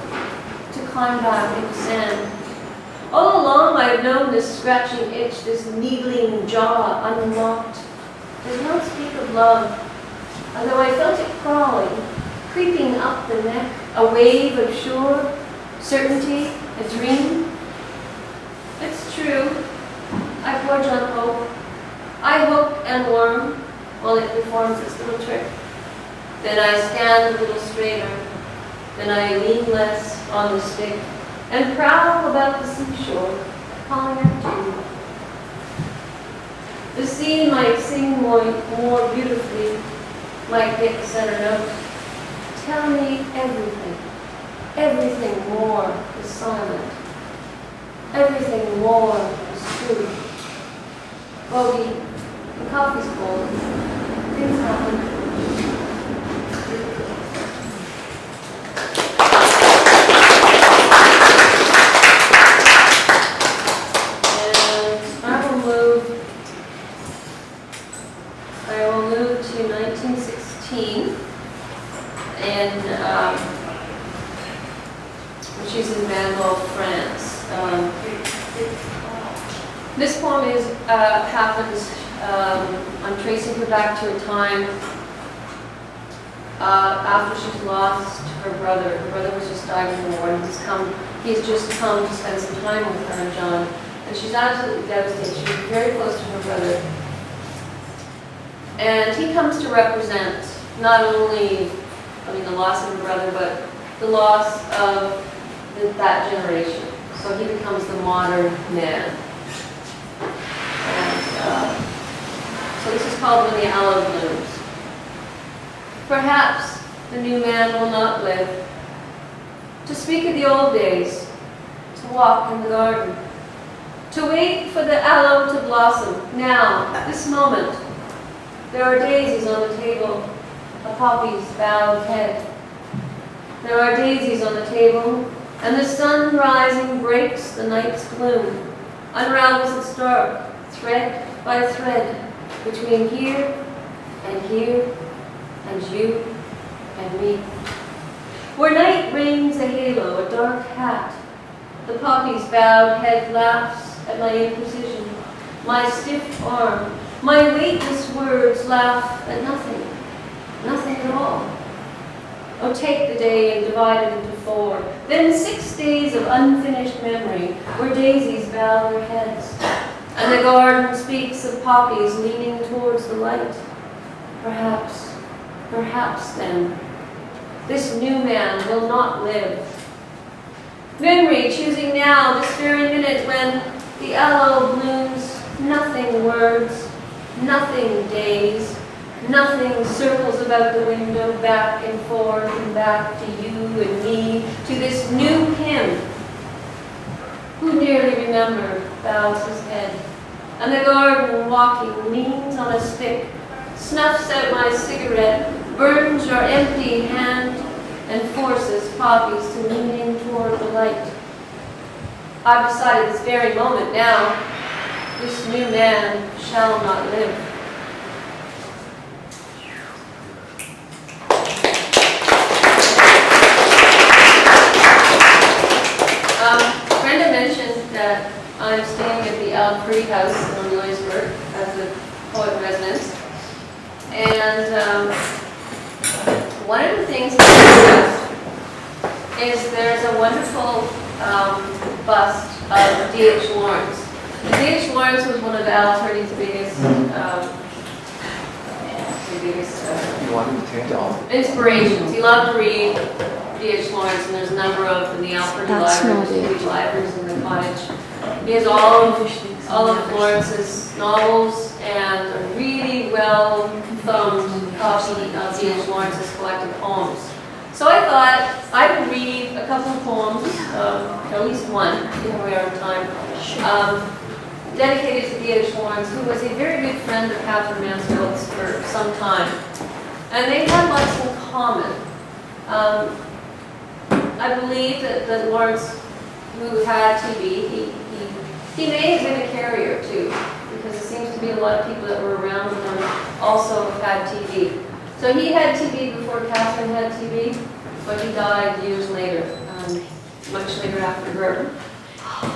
H: to climb back into sand. All along I've known this scratching itch, this needling jaw unlocked, does not speak of love, although I felt it crawling, creeping up the neck, a wave of sure certainty, a dream. It's true, I forge on hope. I hook and worm while it performs its little trick. Then I stand a little straighter, then I lean less on the stick, and prowl about the seashore, calling after you. The sea might sing more beautifully, might hit the center note. Tell me everything. Everything more is silent. Everything more is true. Bogey, the coffee's cold. Things happen. I will move to 1916, and which is in Bänoo, France. This poem happens. I'm tracing her back to a time after she's lost her brother. Her brother was just died in the war, and he's just come to spend some time with her and John. And she's absolutely devastated. She was very close to her brother. And he comes to represent not only, the loss of her brother, but the loss of that generation. So he becomes the modern man. And so this is called When the Aloe Blooms. Perhaps the new man will not live to speak of the old days, to walk in the garden, to wait for the aloe to blossom. Now, this moment, there are daisies on the table, a poppy's bowed head. There are daisies on the table, and the sun rising breaks the night's gloom, unravels its dark, thread by thread, between here, and you, and me. Where night rains a halo, a dark hat, the poppy's bowed head laughs at my imprecision, my stiff arm, my weightless words laugh at nothing, nothing at all. Oh, take the day and divide it into 4. Then 6 days of unfinished memory, where daisies bow their heads, and the garden speaks of poppies leaning towards the light. Perhaps then, this new man will not live. Memory choosing now this very minute when the aloe blooms, nothing words, nothing days, nothing circles about the window, back and forth and back to you and me, to this new him, who nearly remembered bows his head, and the garden walking leans on a stick, snuffs out my cigarette, burns your empty hand, and forces poppies to lean in toward the light. I've decided this very moment now, this new man shall not live. Brenda mentioned that I'm staying at the Al Cree House in Louisburg as a poet in residence. And one of the things is there's a wonderful bust of D.H. Lawrence. D.H. Lawrence was one of Al Turdy's biggest inspirations. He loved to read. D.H. Lawrence, and there's a number of in the Alfred
A: That's
H: Library,
A: not
H: there's
A: it.
H: huge libraries in the cottage. He has all of Lawrence's novels and a really well thumbed copy of D.H. Lawrence's collected poems. So I thought I would read a couple of poems, at least one, given we are on time, dedicated to D.H. Lawrence, who was a very good friend of Catherine Mansfield's for some time. And they had lots in common. I believe that Lawrence, who had TB, he may have been a carrier too, because it seems to be a lot of people that were around him also had TB. So he had TB before Catherine had TB, but he died years later, much later after her.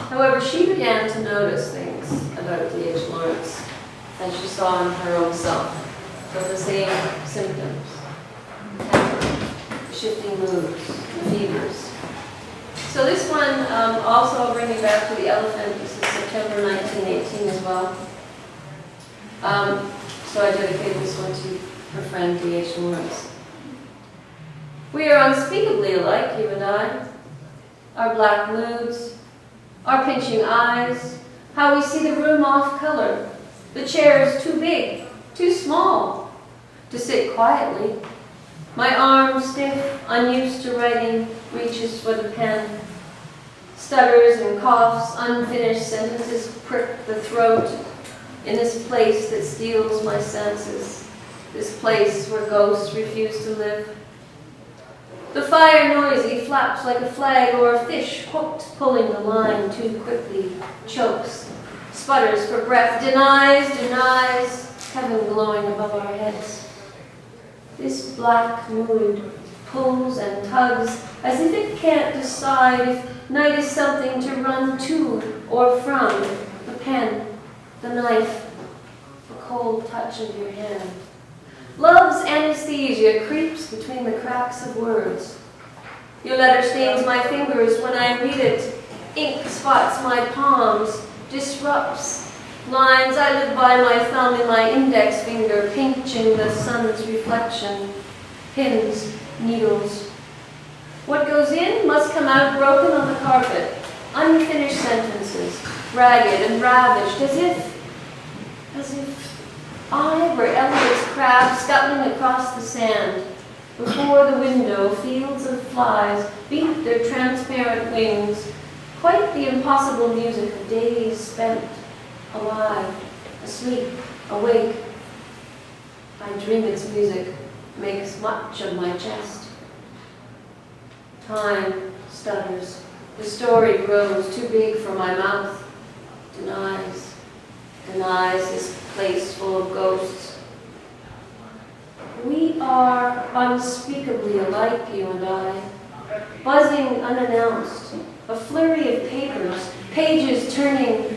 H: However, she began to notice things about D.H. Lawrence that she saw in her own self. So the same symptoms, temper, shifting moods, fevers. So this one, also I'll bring you back to the elephant. This is September 1918 as well. So I dedicated this one to her friend D.H. Lawrence. We are unspeakably alike, you and I. Our black moods, our pinching eyes, how we see the room off color, the chairs too big, too small to sit quietly. My arm stiff, unused to writing, reaches for the pen. Stutters and coughs, unfinished sentences prick the throat in this place that steals my senses, this place where ghosts refuse to live. The fire noisy flaps like a flag or a fish hooked, pulling the line too quickly, chokes, sputters for breath, denies, heaven glowing above our heads. This black mood pulls and tugs as if it can't decide if night is something to run to or from, the pen, the knife, the cold touch of your hand. Love's anesthesia creeps between the cracks of words. Your letter stains my fingers when I read it. Ink spots my palms, disrupts lines I live by my thumb in my index finger, pinching the sun's reflection, pins, needles. What goes in must come out broken on the carpet, unfinished sentences, ragged and ravaged, as if I were Eliot's crab scuttling across the sand. Before the window, fields of flies beat their transparent wings, quite the impossible music of days spent alive, asleep, awake. I dream its music makes much of my chest. Time stutters. The story grows too big for my mouth. Denies this place full of ghosts. We are unspeakably alike, you and I, buzzing unannounced, a flurry of papers, pages turning,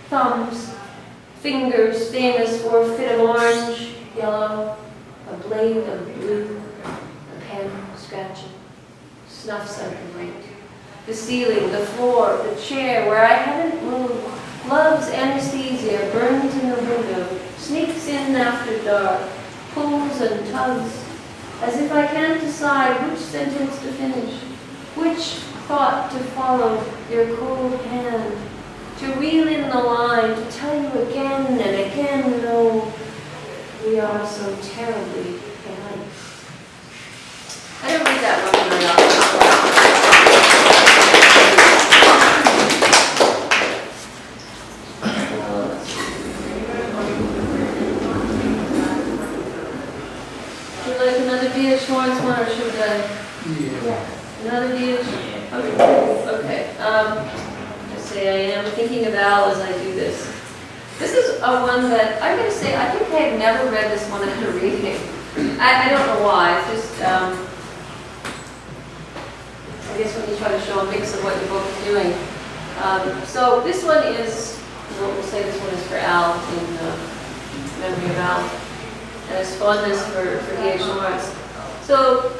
H: thumbs, fingers famous for a fit of orange, yellow, a blade of blue, a pen scratching, snuffs out the light. The ceiling, the floor, the chair where I haven't moved, love's anesthesia burns in the window, sneaks in after dark, pulls and tugs, as if I can't decide which sentence to finish, which thought to follow your cold hand, to reel in the line, to tell you again and again, no, we are so terribly alike. I don't read that one very often. Would you like another D.H. Lawrence one, or should I? Yeah. Another D.H.? Okay. Just say I am thinking of Al as I do this. This is a one that I'm going to say I think I have never read this one after reading it. I don't know why. It's just I guess when you try to show a mix of what your book is doing. So this one is, we'll say this one is for Al, in memory of Al, and his fondness for D.H. Lawrence. So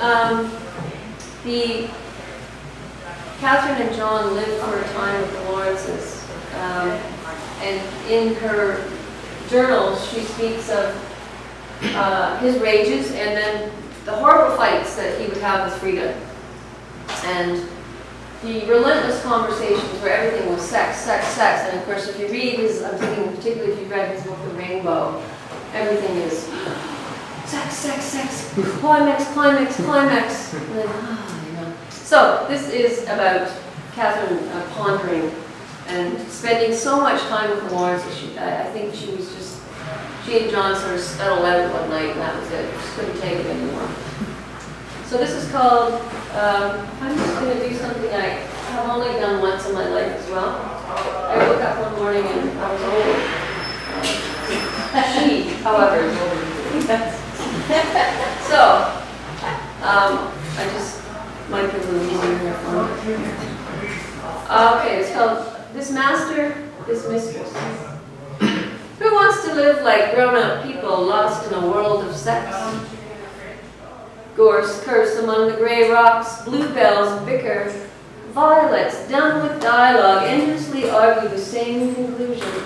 H: Catherine and John lived for a time with the Lawrences, and in her journals she speaks of his rages and then the horrible fights that he would have with Frida, and the relentless conversations where everything was sex, sex, sex. And of course, if you read his, I'm thinking particularly if you read his book, The Rainbow, everything is sex, sex, sex, climax, climax, climax. And then, you know. So this is about Catherine pondering and spending so much time with Lawrence. I think she was just, she and John sort of settled out one night and that was it. She couldn't take it anymore. So this is called, I'm just going to do something I have only done once in my life as well. I woke up one morning and I was old. She, however, is older than me. So, I just might be a little easier here for me. Okay, it's called This Master, This Mistress. Who wants to live like grown-up people lost in a world of sex? Gorse curse among the grey rocks, bluebells bicker, violets done with dialogue endlessly argue the same conclusion.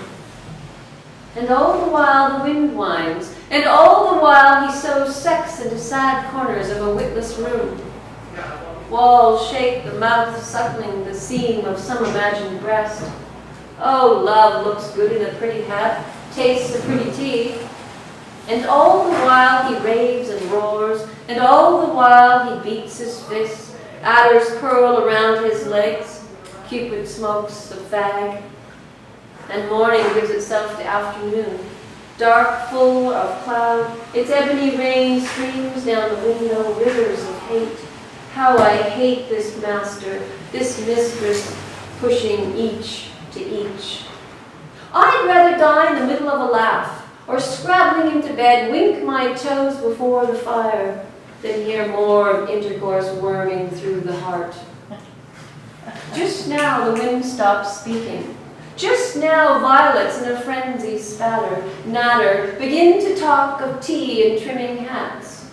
H: And all the while the wind whines, and all the while he sows sex into sad corners of a witless room. Walls shake, the mouth suckling the seam of some imagined breast. Oh, love looks good in a pretty hat, tastes a pretty tea. And all the while he raves and roars, and all the while he beats his fists, adders curl around his legs, Cupid smokes a fag, and morning gives itself to afternoon. Dark, full of cloud, its ebony rain streams down the window, rivers of hate. How I hate this master, this mistress, pushing each to each. I'd rather die in the middle of a laugh, or scrabbling into bed, wink my toes before the fire, than hear more of intercourse worming through the heart. Just now the wind stops speaking. Just now violets in a frenzy natter, begin to talk of tea and trimming hats.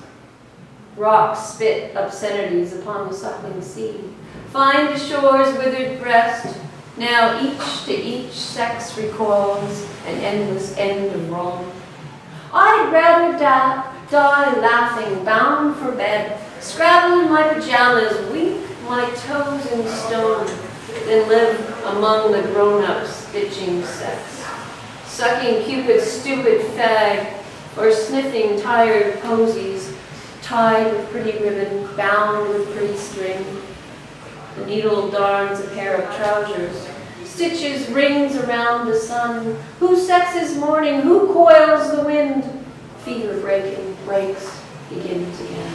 H: Rocks spit obscenities upon the suckling sea. Find the shore's withered breast. Now each to each sex recoils, an endless end of wrong. I'd rather die laughing, bound for bed, scrabble in my pajamas, wink my toes in stone, than live among the grown-ups bitching sex, sucking Cupid's stupid fag, or sniffing tired posies, tied with pretty ribbon, bound with pretty string. The needle darns a pair of trousers, stitches rings around the sun. Who sexes morning? Who coils the wind? Fever breaking, breaks, begins again.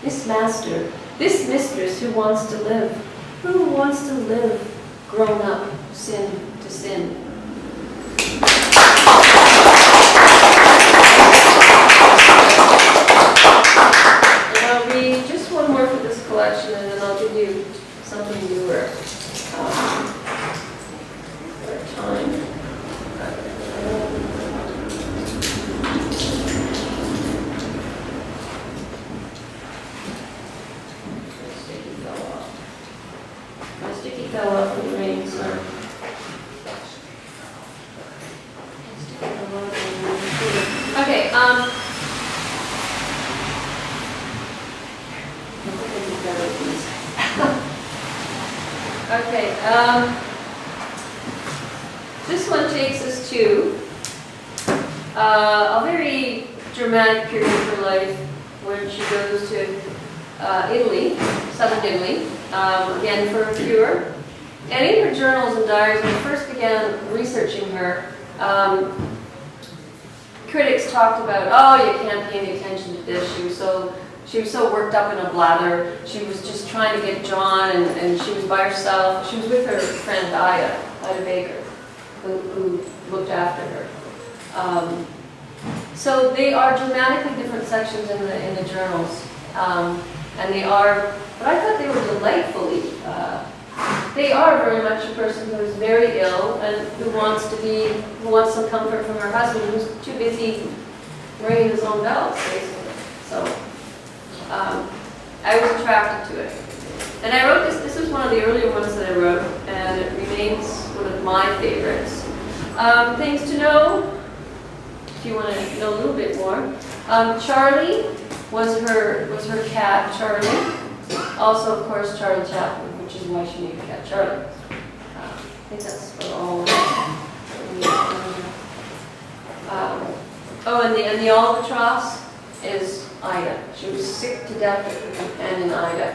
H: This master, this mistress who wants to live, who wants to live, grown up, sin to sin. And I'll read just one more for this collection, and then I'll give you something newer. Time. My sticky fell off in the rain, sorry. Okay, okay, this one takes us to a very dramatic period of her life when she goes to Italy, southern Italy, again for a cure. And in her journals and diaries, when I first began researching her, critics talked about, oh, you can't pay any attention to this. She was so worked up in a blather. She was just trying to get John, and she was by herself. She was with her friend Ida Baker, who looked after her. So they are dramatically different sections in the journals, and they are. But I thought they were delightfully. They are very much a person who is very ill and who wants some comfort from her husband, who's too busy ringing his own bells, basically. So I was attracted to it. And I wrote this. This was one of the earlier ones that I wrote, and it remains one of my favorites. Things to know, if you want to know a little bit more. Charlie was her cat, Charlie. Also, of course, Charlie Chaplin, which is why she named the cat Charlie. I think that's for all of that. And the albatross is Ida. She was sick to death of her companion Ida,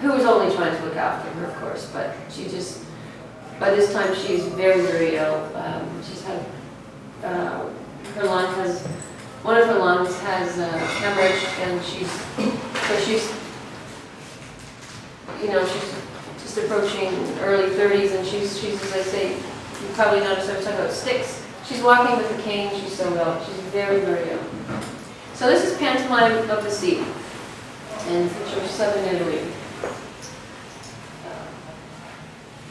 H: who was only trying to look after her, of course, but she just, by this time she's very, very ill. She's had, one of her lungs has hemorrhaged, and she's just approaching early 30s, and she's, as I say, you probably noticed I was talking about sticks. She's walking with a cane, she's so ill. She's very, very ill. So this is Pantomime of the Sea, in picture of southern Italy.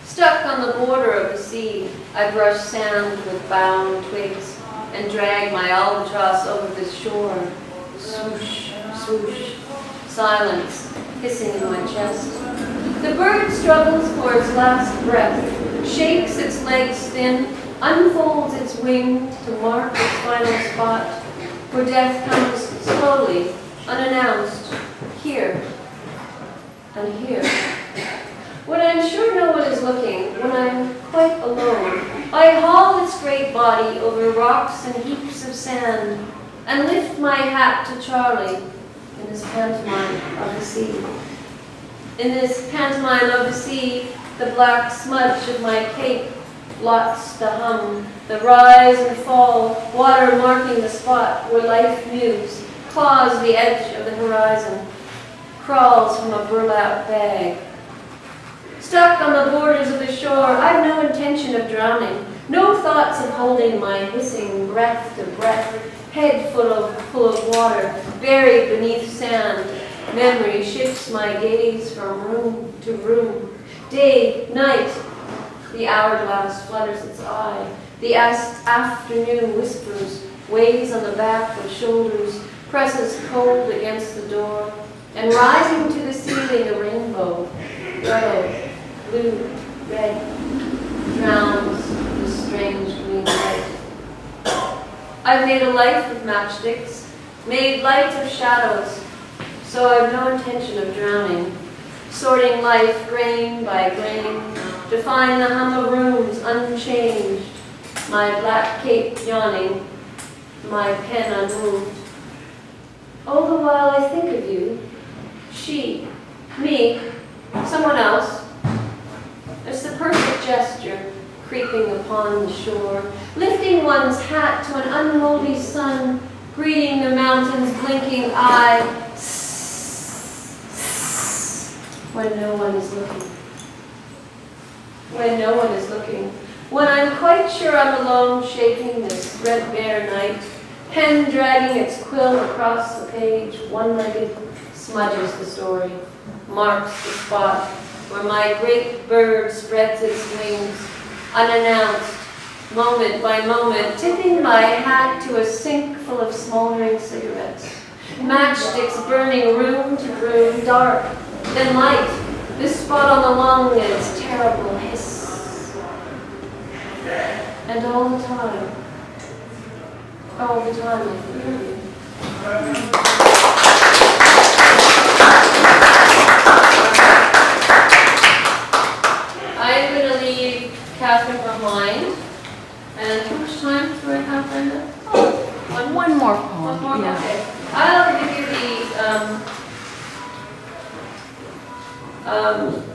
H: Stuck on the border of the sea, I brush sand with bound twigs and drag my albatross over the shore. Swoosh, swoosh, silence hissing in my chest. The bird struggles for its last breath, shakes its legs thin, unfolds its wings to mark its final spot, where death comes slowly, unannounced, here and here. When I'm sure no one is looking, when I'm quite alone, I haul its great body over rocks and heaps of sand and lift my hat to Charlie in this pantomime of the sea. In this pantomime of the sea, the black smudge of my cape blots the hum, the rise and fall, water marking the spot where life moves, claws the edge of the horizon, crawls from a burlap bag. Stuck on the borders of the shore, I've no intention of drowning, no thoughts of holding my hissing breath to breath, head full of water, buried beneath sand. Memory shifts my gaze from room to room, day, night. The hourglass flutters its eye. The afternoon whispers, weighs on the back of shoulders, presses cold against the door, and rising to the ceiling a rainbow, yellow, blue, red, drowns the strange green light. I've made a life of matchsticks, made light of shadows, so I've no intention of drowning, sorting life grain by grain, to find the hum of rooms unchanged, my black cape yawning, my pen unmoved. All the while I think of you, she, me, someone else. It's the perfect gesture, creeping upon the shore, lifting one's hat to an unholy sun, greeting the mountain's blinking eye, when no one is looking. When no one is looking. When I'm quite sure I'm alone, shaking this threadbare night, pen dragging its quill across the page, one-legged, smudges the story, marks the spot where my great bird spreads its wings, unannounced, moment by moment, tipping my hat to a sink full of smoldering cigarettes, matchsticks burning room to room, dark, then light, this spot on the lung and its terrible hiss. And all the time I think of you. I'm going to leave Catherine behind. And how much time do I have, Brenda?
A: One more poem.
H: One more?
A: Yeah.
H: Okay. I'll give you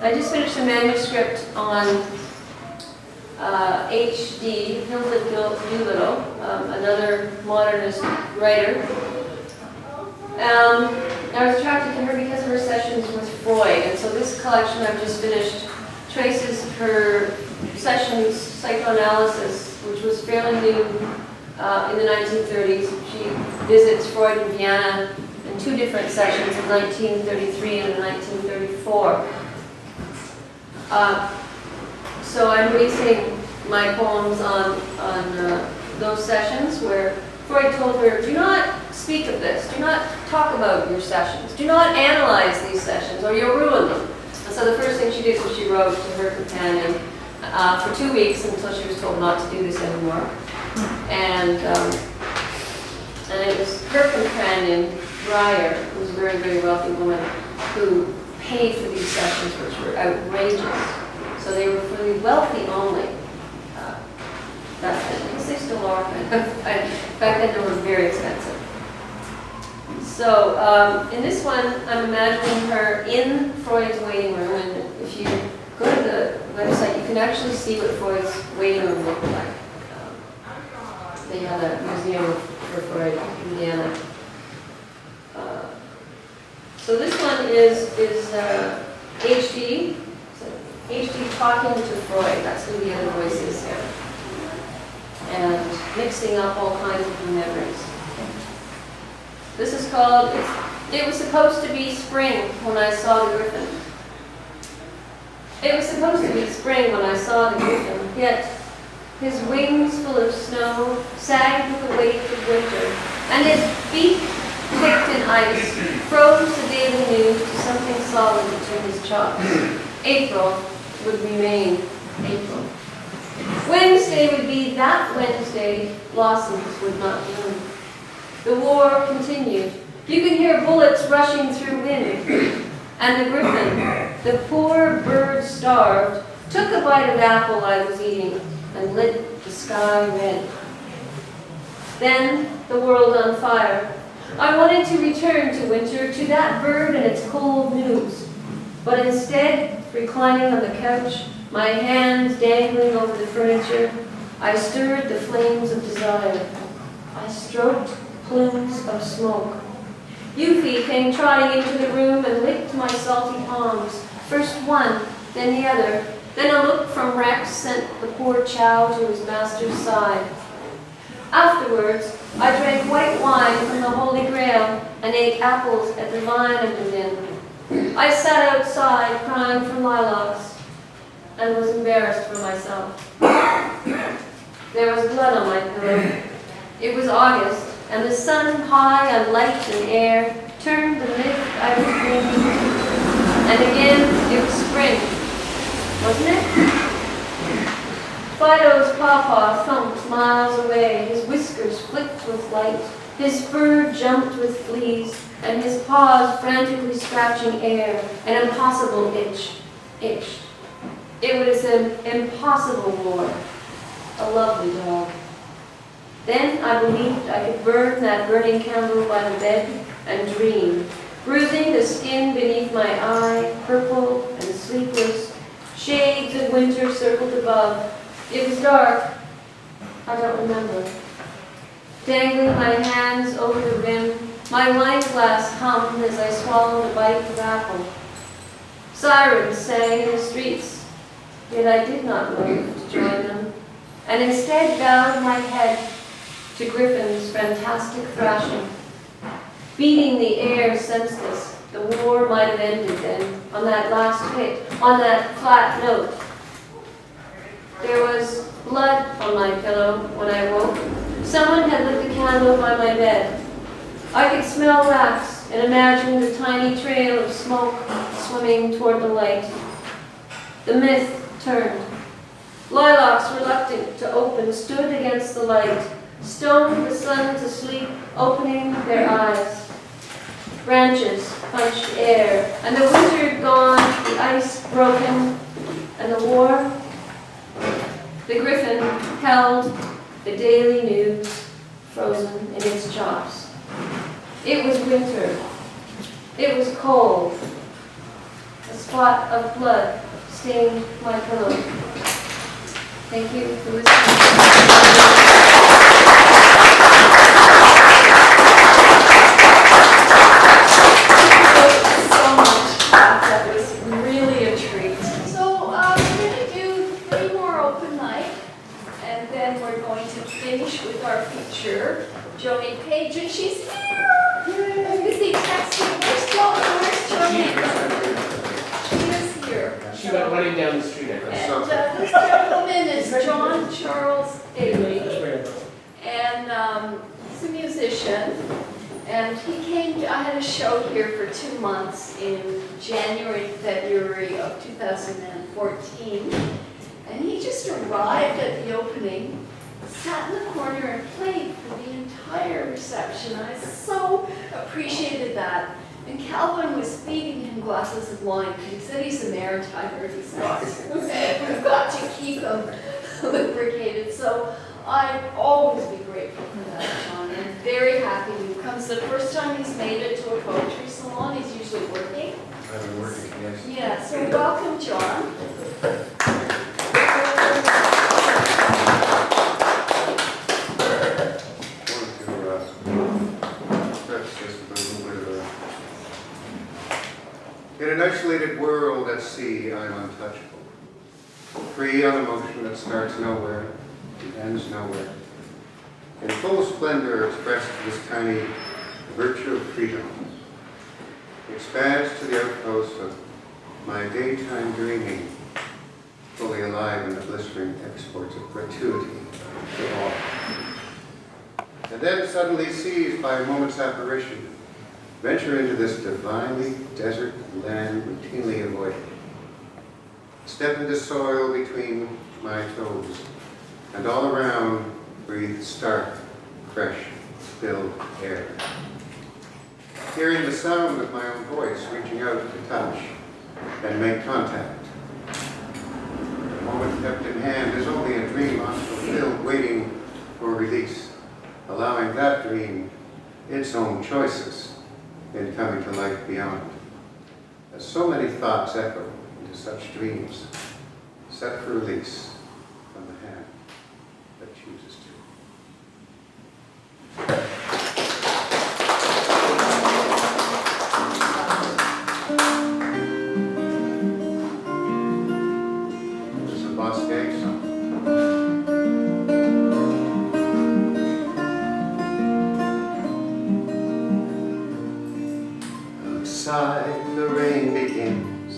H: I just finished a manuscript on H.D. Hilton Doolittle, another modernist writer. I was attracted to her because of her sessions with Freud, and so this collection I've just finished traces her sessions, psychoanalysis, which was fairly new in the 1930s. She visits Freud in Vienna in two different sessions in 1933 and 1934. So I'm basing my poems on those sessions where Freud told her, do not speak of this, do not talk about your sessions, do not analyze these sessions or you'll ruin them. And so the first thing she did was she wrote to her companion for 2 weeks until she was told not to do this anymore. And it was her companion gyre, who was a very, very wealthy woman, who paid for these sessions, which were outrageous. So they were for the wealthy only. Back then, because they still are. Back then they were very expensive. So in this one, I'm imagining her in Freud's waiting room, and if you go to the website, you can actually see what Freud's waiting room looked like. They had a museum for Freud in Indiana. So this one is HD. So HD talking to Freud. That's who the other voice is here. And mixing up all kinds of memories. This is called, it was supposed to be spring when I saw the griffin. It was supposed to be spring when I saw the griffin, yet his wings full of snow sagged with the weight of winter, and his beak picked in ice froze the daily news to something solid between his chops. April would remain April. Wednesday would be that Wednesday, blossoms would not bloom. The war continued. You could hear bullets rushing through wind. And the griffin, the poor bird starved, took a bite of apple I was eating and lit the sky red. Then the world on fire. I wanted to return to winter, to that bird and its cold news. But instead, reclining on the couch, my hands dangling over the furniture, I stirred the flames of desire. I stroked plumes of smoke. Euphy came trotting into the room and licked my salty palms, first one, then the other. Then a look from Rex sent the poor chow to his master's side. Afterwards, I drank white wine from the Holy Grail and ate apples at the vine under them. I sat outside crying for lilacs and was embarrassed for myself. There was blood on my pillow. It was August, and the sun, high on light and air, turned the myth I was dreaming. And again, it was spring, wasn't it? Fido's pawpaw thumped miles away, his whiskers flicked with light, his fur jumped with fleas, and his paws frantically scratching air, an impossible itch. It was an impossible war. A lovely dog. Then I believed I could burn that burning candle by the bed and dream, bruising the skin beneath my eye, purple and sleepless. Shades of winter circled above. It was dark. I don't remember. Dangling my hands over the rim, my wine glass hummed as I swallowed a bite of apple. Sirens sang in the streets, yet I did not move to join them, and instead bowed my head to Griffin's fantastic thrashing. Beating the air senseless, the war might have ended then, on that last hit, on that flat note. There was blood on my pillow when I woke. Someone had lit the candle by my bed. I could smell rats and imagine the tiny trail of smoke swimming toward the light. The myth turned. Lilacs, reluctant to open, stood against the light, stoned the sun to sleep, opening their eyes. Branches punched air, and the winter gone, the ice broken, and the war. The griffin held the daily news frozen in its chops. It was winter. It was cold. A spot of blood stained my pillow. Thank you for listening.
A: Joani Paige, and she's here! I'm busy texting. Where's Joani? She is here.
I: She went running down the street.
A: And this gentleman is Charles Daly, and he's a musician. And he came to, I had a show here for 2 months in January, February of 2014. And he just arrived at the opening. sat in the corner and played for the entire reception. I so appreciated that. And Calvin was feeding him glasses of wine because he said he's a maritimer. He says we've got to keep him lubricated. So I'd always be grateful for that, John. I'm very happy when he comes. The first time he's made it to a poetry salon, he's usually working.
I: I've been working, yes.
A: Yeah, so welcome, John.
I: In an isolated world at sea, I'm untouchable. Free on a motion that starts nowhere and ends nowhere. In full splendor expressed this tiny virtue of freedom expands to the outpost of my daytime dreaming, fully alive in the blistering exports of gratuity to all. And then suddenly seized by a moment's apparition, venture into this divinely desert land routinely avoided. Step into soil between my toes, and all around breathe stark, fresh, filled air. Hearing the sound of my own voice reaching out to touch and make contact. The moment kept in hand is only a dream unfulfilled, waiting for release, allowing that dream its own choices in coming to life beyond. As so many thoughts echo into such dreams, set for release from the hand that chooses to. This is a Bosque song. Outside the rain begins,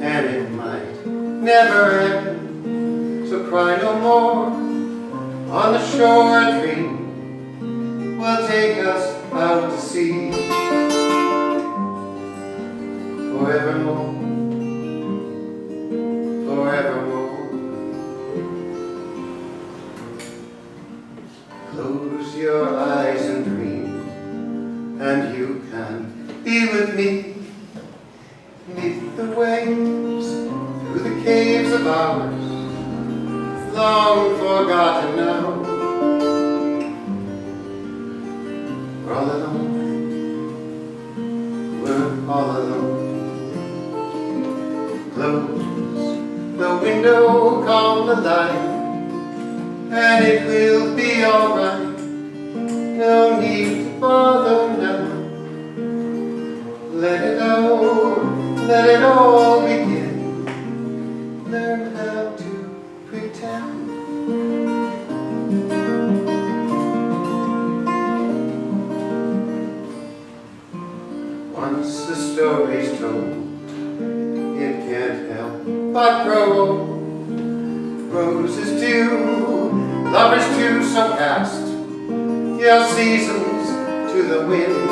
I: and it might never end. So cry no more. On the shore a dream will take us out to sea. Forevermore, forevermore. Close your eyes and dream, and you can be with me, beneath the waves, through the caves of ours, long forgotten now. We're all alone, we're all alone. Close the window, calm the light, and it will be alright. No need to bother now. Let it all begin. Learn how to pretend. Once the story's told, it can't help but grow old. Roses do, lovers too, so cast your seasons to the wind.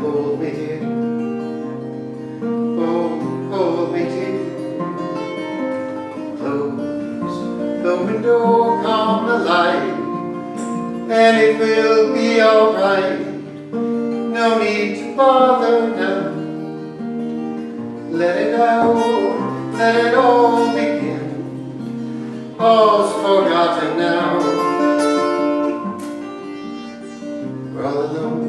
I: Hold me dear, oh, hold me dear. Close the window, calm the light, and it will be alright. No need to bother now. Let it out, let it all begin. All's forgotten now. We're all alone.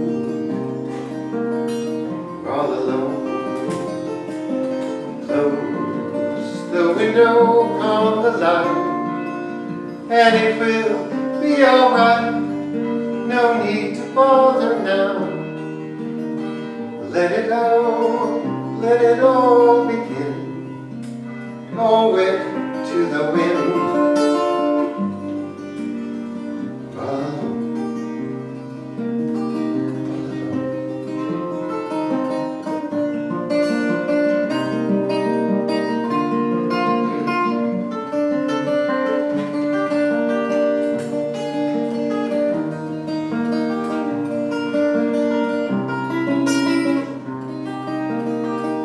I: All alone. Close the window, calm the light, and it will be alright. No need to bother now. Let it out, let it all begin. All wet to the wind.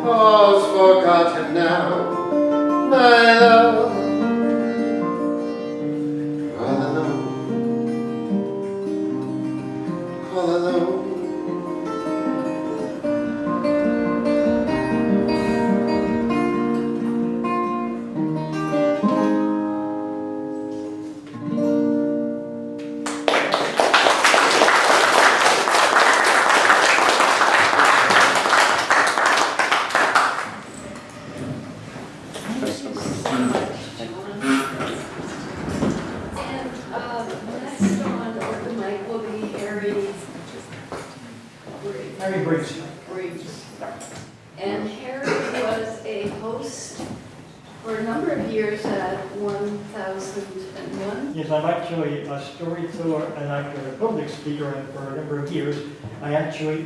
I: All's forgotten now, my love.
A: Next on the mic will be Harry
C: Briggs.
A: Briggs. And Harry was a host for a number of years at 1001.
J: Yes, I'm actually a storyteller and actor, a public speaker, and for a number of years I actually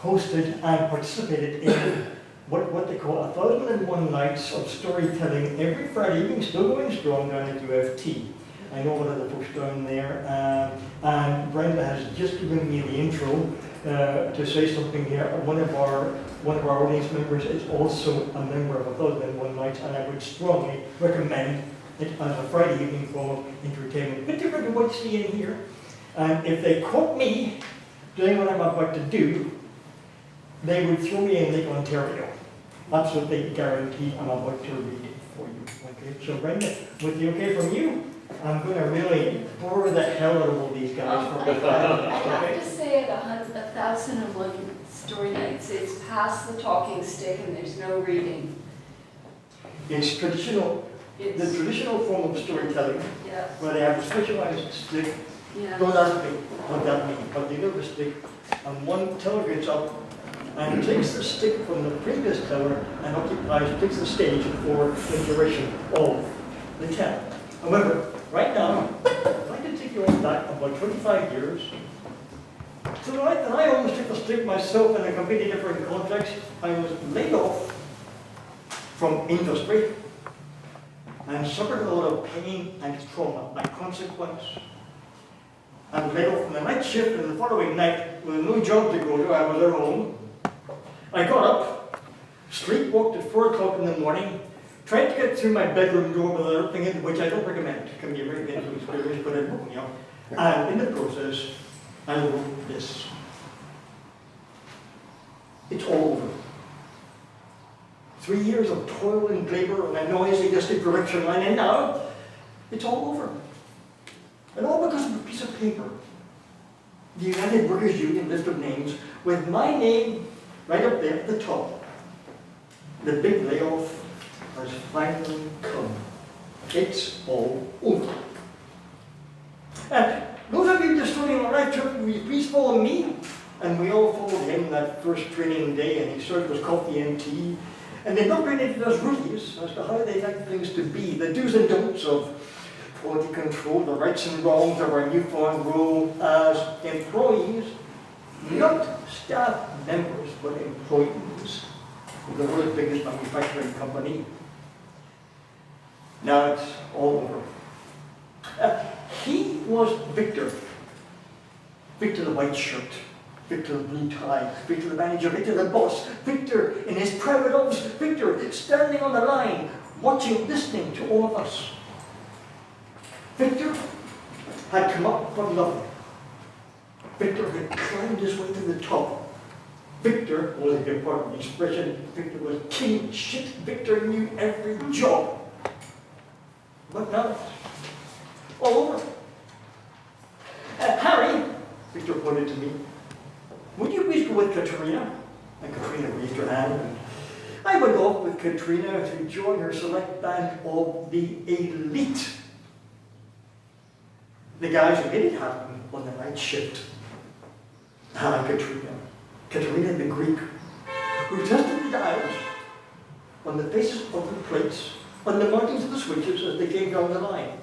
J: hosted and participated in what they call 1001 nights of storytelling every Friday evening, still going strong down at UFT. I know one of the folks down there, and Brenda has just given me the intro to say something here. One of our audience members is also a member of 1001 nights, and I would strongly recommend it as a Friday evening form of entertainment. A bit different to what you see in here. And if they caught me doing what I'm about to do, they would throw me in Lake Ontario. Absolutely guaranteed I'm about to read it for you. Okay, so Brenda, with the okay from you, I'm going to really bore the hell out of all these guys.
A: I have to say at 1001 story nights, it's past the talking stick and there's no reading.
J: It's traditional, the traditional form of storytelling,
A: Yeah.
J: where they have a specialized stick.
A: Yeah.
J: Don't ask me what that means, but they know the stick, and one teller gets up and takes the stick from the previous teller and takes the stage for the duration of the tale. However, right now, I'd like to take you on back about 25 years. So the night that I almost took the stick myself in a completely different context, I was laid off from industry and suffered a lot of pain and trauma by consequence. I was laid off from the night shift, and the following night, with no job to go to, I was at home. I got up, sleepwalked at 4 o'clock in the morning, tried to get through my bedroom door without opening it, which I don't recommend. It can be a very painful experience, but it woke me up. And in the process, I wrote this. It's all over. 3 years of toil and labor and a noisy district direction line, and now it's all over. And all because of a piece of paper. The United Workers Union list of names with my name right up there at the top. The big layoff has finally come. It's all over. And those of you just starting on life trip, will you please follow me? And we all followed him that first training day, and he served us coffee and tea. And they upgraded us rookies as to how they like things to be, the do's and don'ts of quality control, the rights and wrongs of our newfound role as employees, not staff members, but employees of the world's biggest manufacturing company. Now it's all over. He was Victor. Victor the white shirt, Victor the blue tie, Victor the manager, Victor the boss, Victor in his private office, Victor standing on the line, watching, listening to all of us. Victor had come up from nothing. Victor had climbed his way to the top. Victor was a good part of the expression. Victor was king shit. Victor knew every job. But now it's all over. Harry, Victor pointed to me, would you please go with Katrina? And Katrina raised her hand. And I went off with Katrina to join her select band of the elite. The guys who made it happen on the night shift. Katrina. Katrina the Greek, who tested the dials on the faces of the plates, on the markings of the switches as they came down the line.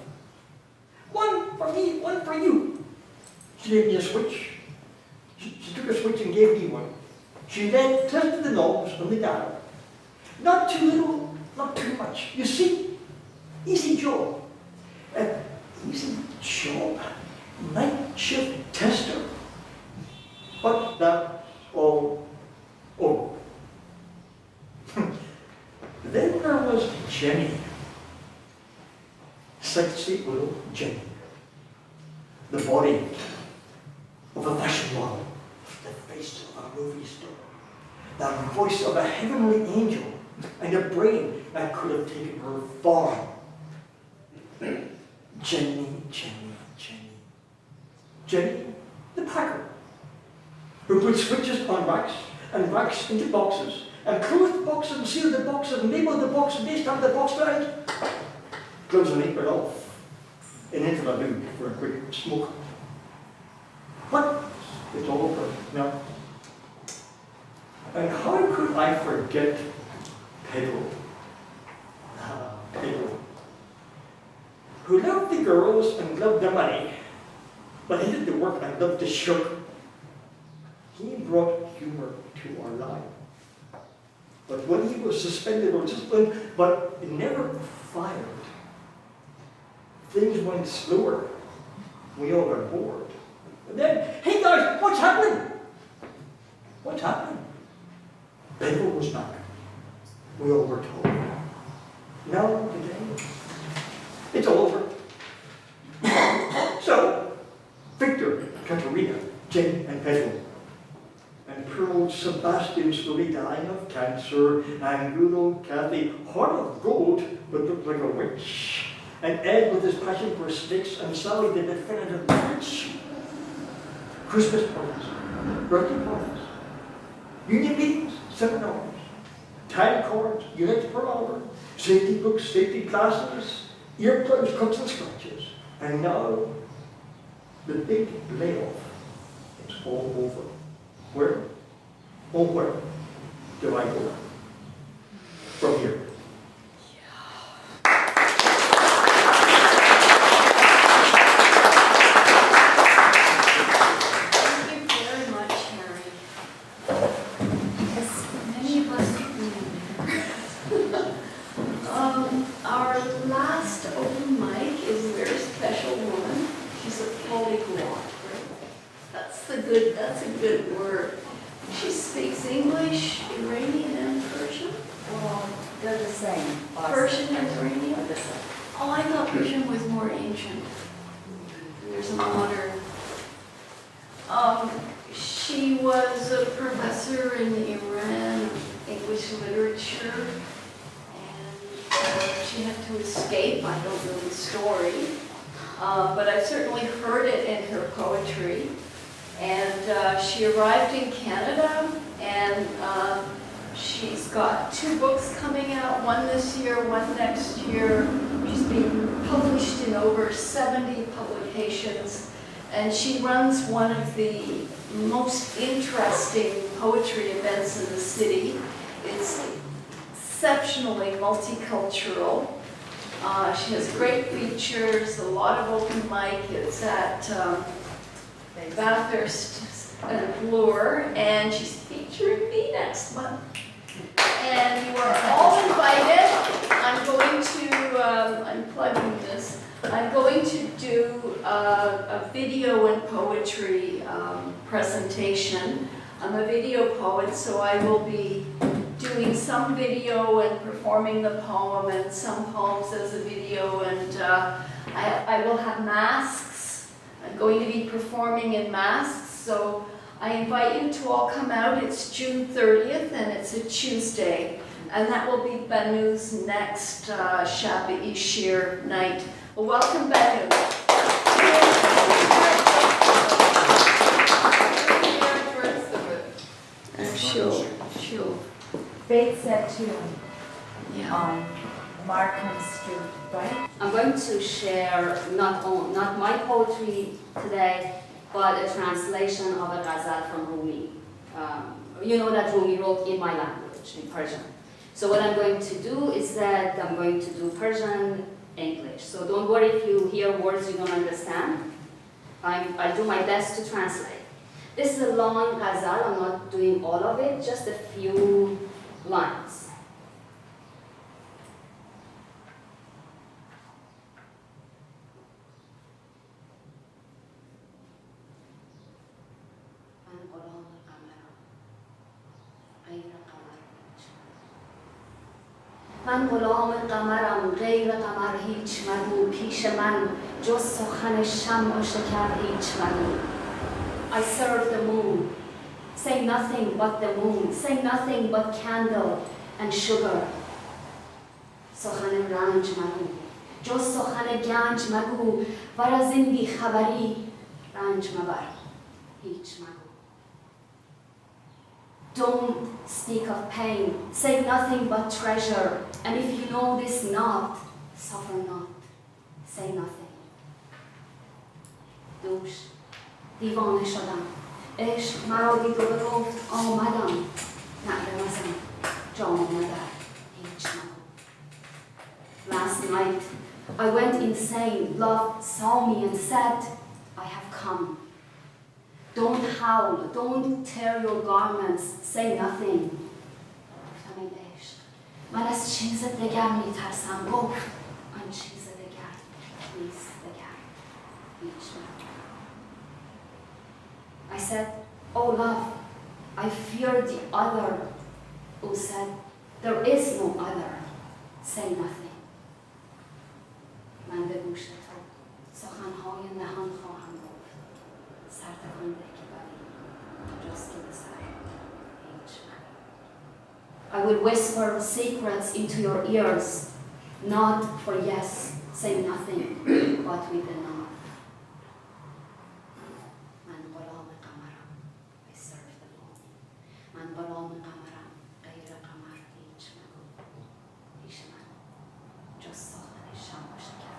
J: One for me, one for you. She gave me a switch. She took a switch and gave me one. She then tested the knobs on the dial. Not too little, not too much. You see, easy job. Easy job. Night shift tester. But that's all over. Then there was Jenny. Sexy little Jenny. The body of a fashion model. The face of a movie star. The voice of a heavenly angel. And a brain that could have taken her far. Jenny, Jenny, Jenny. Jenny, the packer, who put switches on racks and racks into boxes and close the boxes and seal the boxes and label the box and they stand the box down. Gloves and apron off, and into the loo for a quick smoke. But it's all over now. And how could I forget Pedro? Pedro, who loved the girls and loved the money, but hated the work and loved the sugar. He brought humor to our life. But when he was suspended or disciplined, but never fired, things went slower. We all got bored. And then, hey guys, what's happening? What's happening? Pedro was back. We all were told. Now, today, it's all over. So, Victor, Katerina, Jane, and Pedro, and poor old Sebastian slowly dying of cancer, and good old Kathy, heart of gold, but looked like a witch, and Ed with his passion for sticks, and Sally the definitive match. Christmas parties, birthday parties, union meetings, seminars, time cards, units per hour, safety books, safety classes, earplugs, cuts and scratches. And now, the big layoff is all over. Where? Oh, where do I go from here?
A: Thank you very much, Harry. As many of us our last open mic is a very special woman. She's a polyglot, right? That's a good word. She speaks English, Iranian, and Persian.
K: Well, they're the same.
A: Persian and Iranian?
K: They're the same.
A: Oh, I thought Persian was more ancient. There's a modern. She was a professor in Iran of English literature, and she had to escape. I don't know the story, but I've certainly heard it in her poetry. And she arrived in Canada, and she's got 2 books coming out, one this year, one next year. She's been published in over 70 publications, and she runs one of the most interesting poetry events in the city. It's exceptionally multicultural. She has great features, a lot of open mic. It's at Bathurst and Bloor, and she's featuring me next month. And you are all invited. I'm going to, I'm plugging this, I'm going to do a video and poetry presentation. I'm a video poet, so I will be doing some video and performing the poem, and some poems as a video, and I will have masks. I'm going to be performing in masks, so I invite you to all come out. It's June 30th, and it's a Tuesday, and that will be Bänoo's next Shabbat Ishir night. Well, welcome, Bänoo. She'll.
K: Faith said to
A: Yeah.
K: on Markham Street, right?
L: I'm going to share not my poetry today, but a translation of a ghazal from Rumi. You know that Rumi wrote in my language, in Persian. So what I'm going to do is that I'm going to do Persian, English. So don't worry if you hear words you don't understand. I'll do my best to translate. This is a long ghazal. I'm not doing all of it, just a few lines. من غلام قمرم غیر قمر هیچ مگو پیش من جز سخن شمع و شکر هیچ مگو. I serve the moon. Say nothing but the moon. Say nothing but candle and sugar. سخن رنج مگو جز سخن گنج مگو ور از این بیخبری رنج مبر هیچ مگو. Don't speak of pain, say nothing but treasure, and if you know this not, suffer not, say nothing. دوش دیوانه شدم، عشق مرا دید و گفت آمدم، نعره مزن، جام مادر، هیچ نکن. Last night, I went insane. Love saw me and said, I have come. Don't howl, don't tear your garments, say nothing. گفتم ای عشق، من از چیز دگر میترسم. گفت آن چیز دگر نیست دگر هیچ نکن. I said, oh love, I fear the other. Who said, there is no other, say nothing. من به گوش تو سخنهای نهان خواهم گفت. سر تکان ده که بری جز که به سر هیچ من. I will whisper secrets into your ears, not for yes, say nothing, but with a nod. من غلام قمرم, I serve the moon. من غلام قمرم, غیر قمر هیچ مگو. هیچ من جز سخن شم و شکر.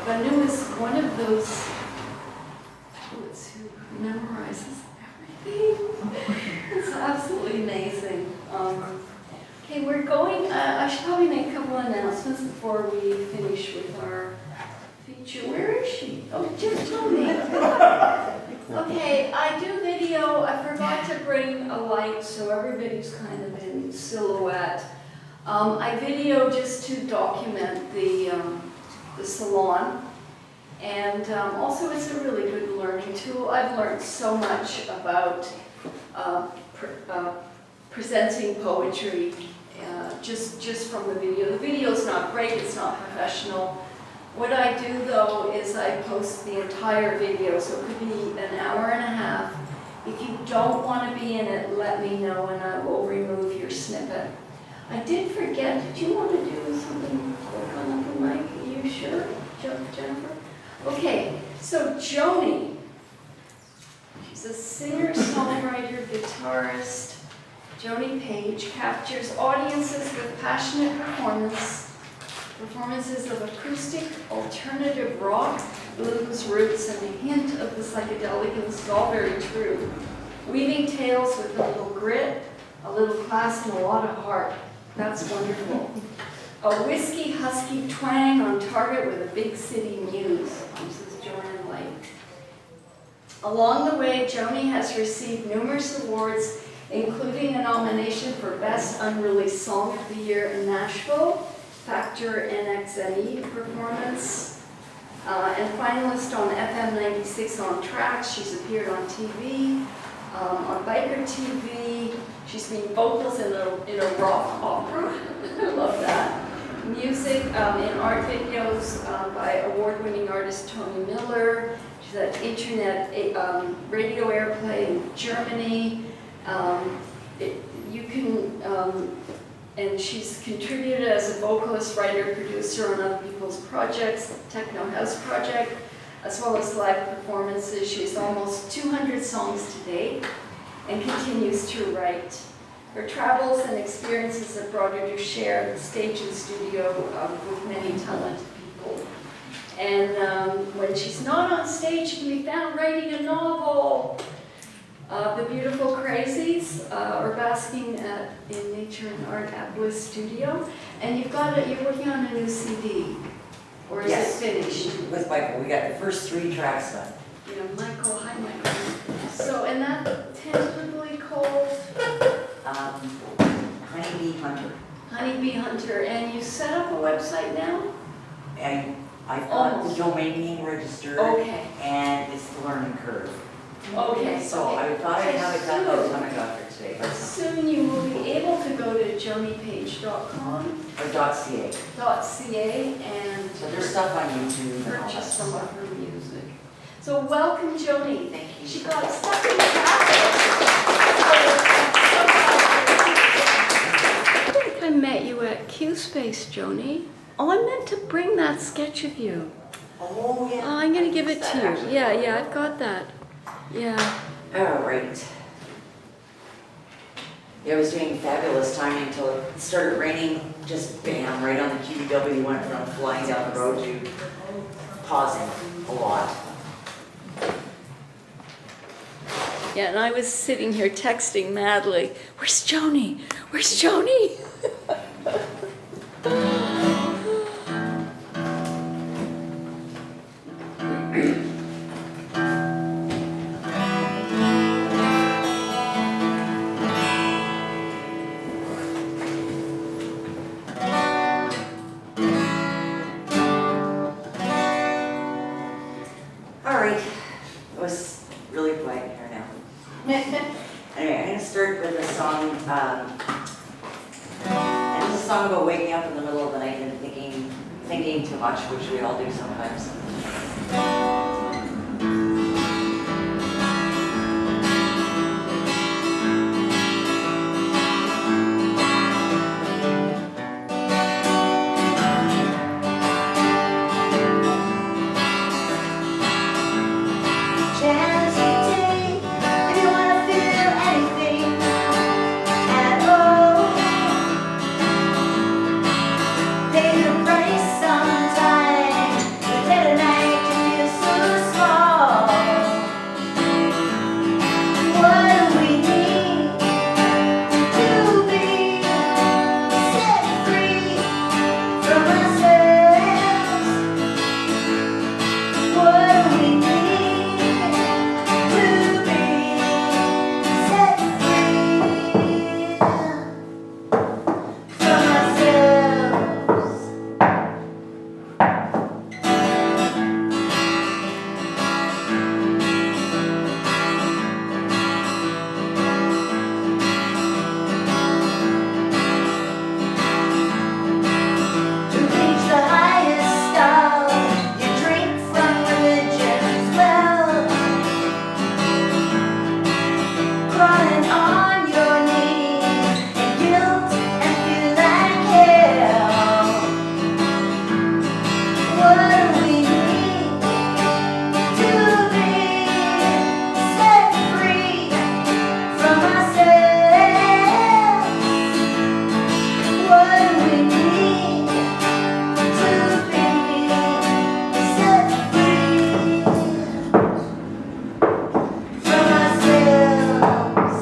A: Bänoo is one of those poets who memorizes everything. It's absolutely amazing. Okay, we're going, I should probably make a couple of announcements before we finish with our feature. Where is she? Oh, just told me. Okay, I do video. I forgot to bring a light, so everybody's kind of in silhouette. I video just to document the salon, and also it's a really good learning tool. I've learned so much about presenting poetry just from the video. The video's not great, it's not professional. What I do though is I post the entire video, so it could be an hour and a half. If you don't want to be in it, let me know and I will remove your snippet. I did forget, did you want to do something quick on the mic? Are you sure, Jennifer? Okay, so Joani, she's a singer, songwriter, guitarist. Joani Paige captures audiences with passionate performances of acoustic, alternative rock, blues, roots, and a hint of the psychedelic, and this is all very true. Weaving tales with a little grit, a little class, and a lot of heart. That's wonderful. A whiskey husky twang on target with a big city muse. This is Joanne Light. Along the way, Joani has received numerous awards, including a nomination for Best Unreleased Song of the Year in Nashville, Factor NXNE performance, and finalist on FM 96 on Tracks. She's appeared on TV, on Biker TV. She's been vocals in a rock opera. I love that. Music in art videos by award-winning artist Tony Miller. She's had internet radio airplay in Germany. And she's contributed as a vocalist, writer, producer on other people's projects, Techno House Project, as well as live performances. She has almost 200 songs to date and continues to write. Her travels and experiences have brought her to share the stage and studio with many talented people. And when she's not on stage, she can be found writing a novel. The Beautiful Crazies are basking in nature and art at Bliss Studio. And you're working on a new CD, or is it finished?
M: With Michael, we got the first 3 tracks done.
A: You know, Michael, hi Michael. So, and that tentatively called?
M: Honeybee Hunter.
A: Honeybee Hunter, and you set up a website now?
M: And I've got the domain name registered.
A: Okay.
M: And it's the learning curve.
A: Okay.
M: So I thought I'd have it done by the time I got here today. But
A: soon you will be able to go to joanipage.com.
M: Or .ca.
A: .ca and
M: so there's stuff on YouTube.
A: Purchase some of her music. So welcome, Joani.
M: Thank you.
A: She got stuck in traffic. Q space, Joanie. Oh, I meant to bring that sketch of you.
M: Oh, yeah.
A: Oh, I'm gonna give it to you.
M: Actually.
A: Yeah, I've got that. Yeah.
M: All right. Yeah, I was doing fabulous timing until it started raining. Just bam, right on the QBW, went from flying down the road to pausing a lot.
A: Yeah, and I was sitting here texting madly. Where's Joanie? Where's Joanie?
M: All right, it was really quiet here now. Anyway, I'm gonna start with a song, and it's a song about waking up in the middle of the night and thinking too much, which we all do sometimes.
N: Chance you take if you wanna feel anything at all. Pay the price sometime. The dead of night can feel so small. What do we need to be set free from ourselves? What do we need to be set free from ourselves? To reach the highest star, you drink from religion's well. Crawling on your knees in guilt and feel like hell. What do we need to be set free from ourselves? What do we need to be set free from ourselves?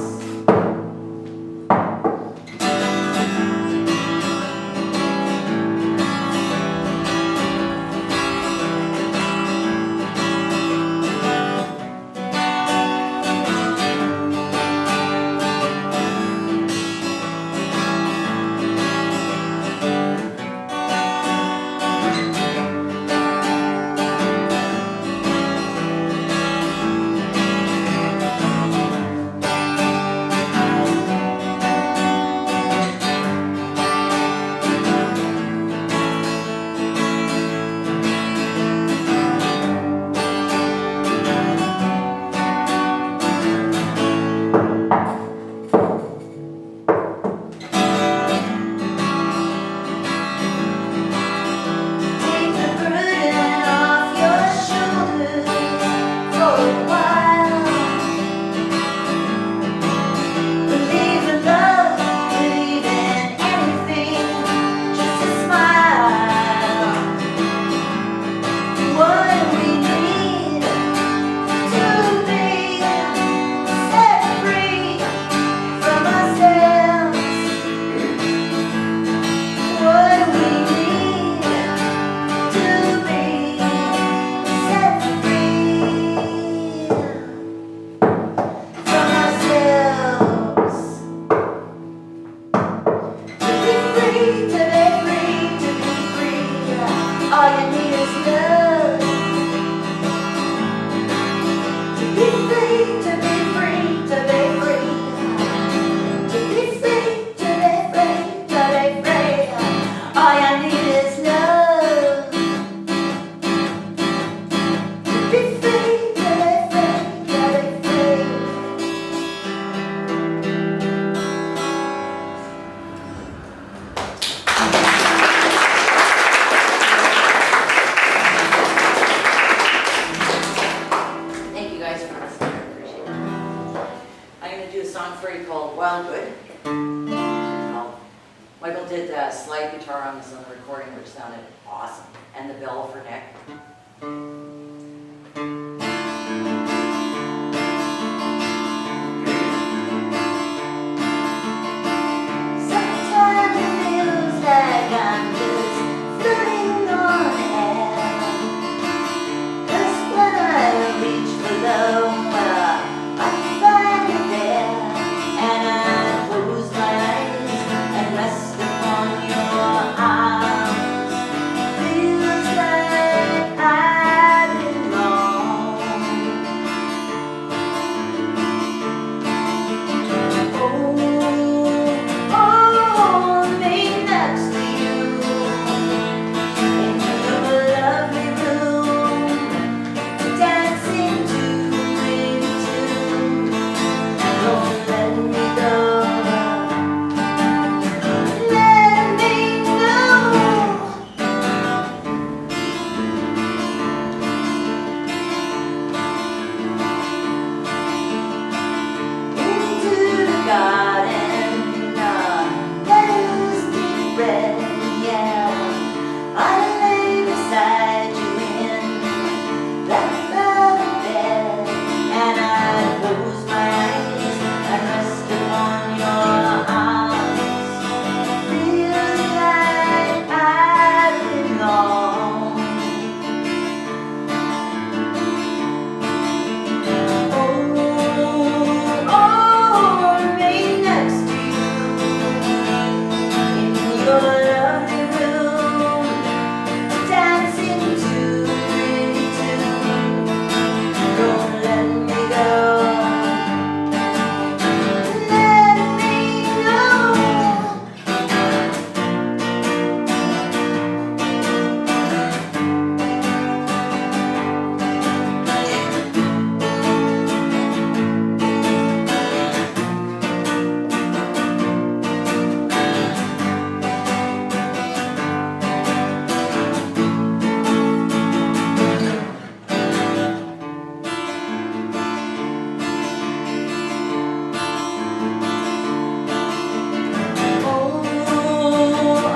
M: slide guitar on this on the recording, which sounded awesome, and the bell for Nick.
N: Sometimes it feels like I'm just floating on air. 'Cause when I reach for love, well, I find it there. And I close my eyes and rest upon your arms. Feels like I belong. Oh, me next to you in your lovely room, dancing to pretty tune. Don't let me go. Let me know. Into the garden, meadows deep red, yeah. I lay beside you in that velvet bed, and I close my eyes and rest upon your arms. Feels like I belong. Oh, right next to you in your lovely room, dancing to pretty tune. Don't let me go. Let me know.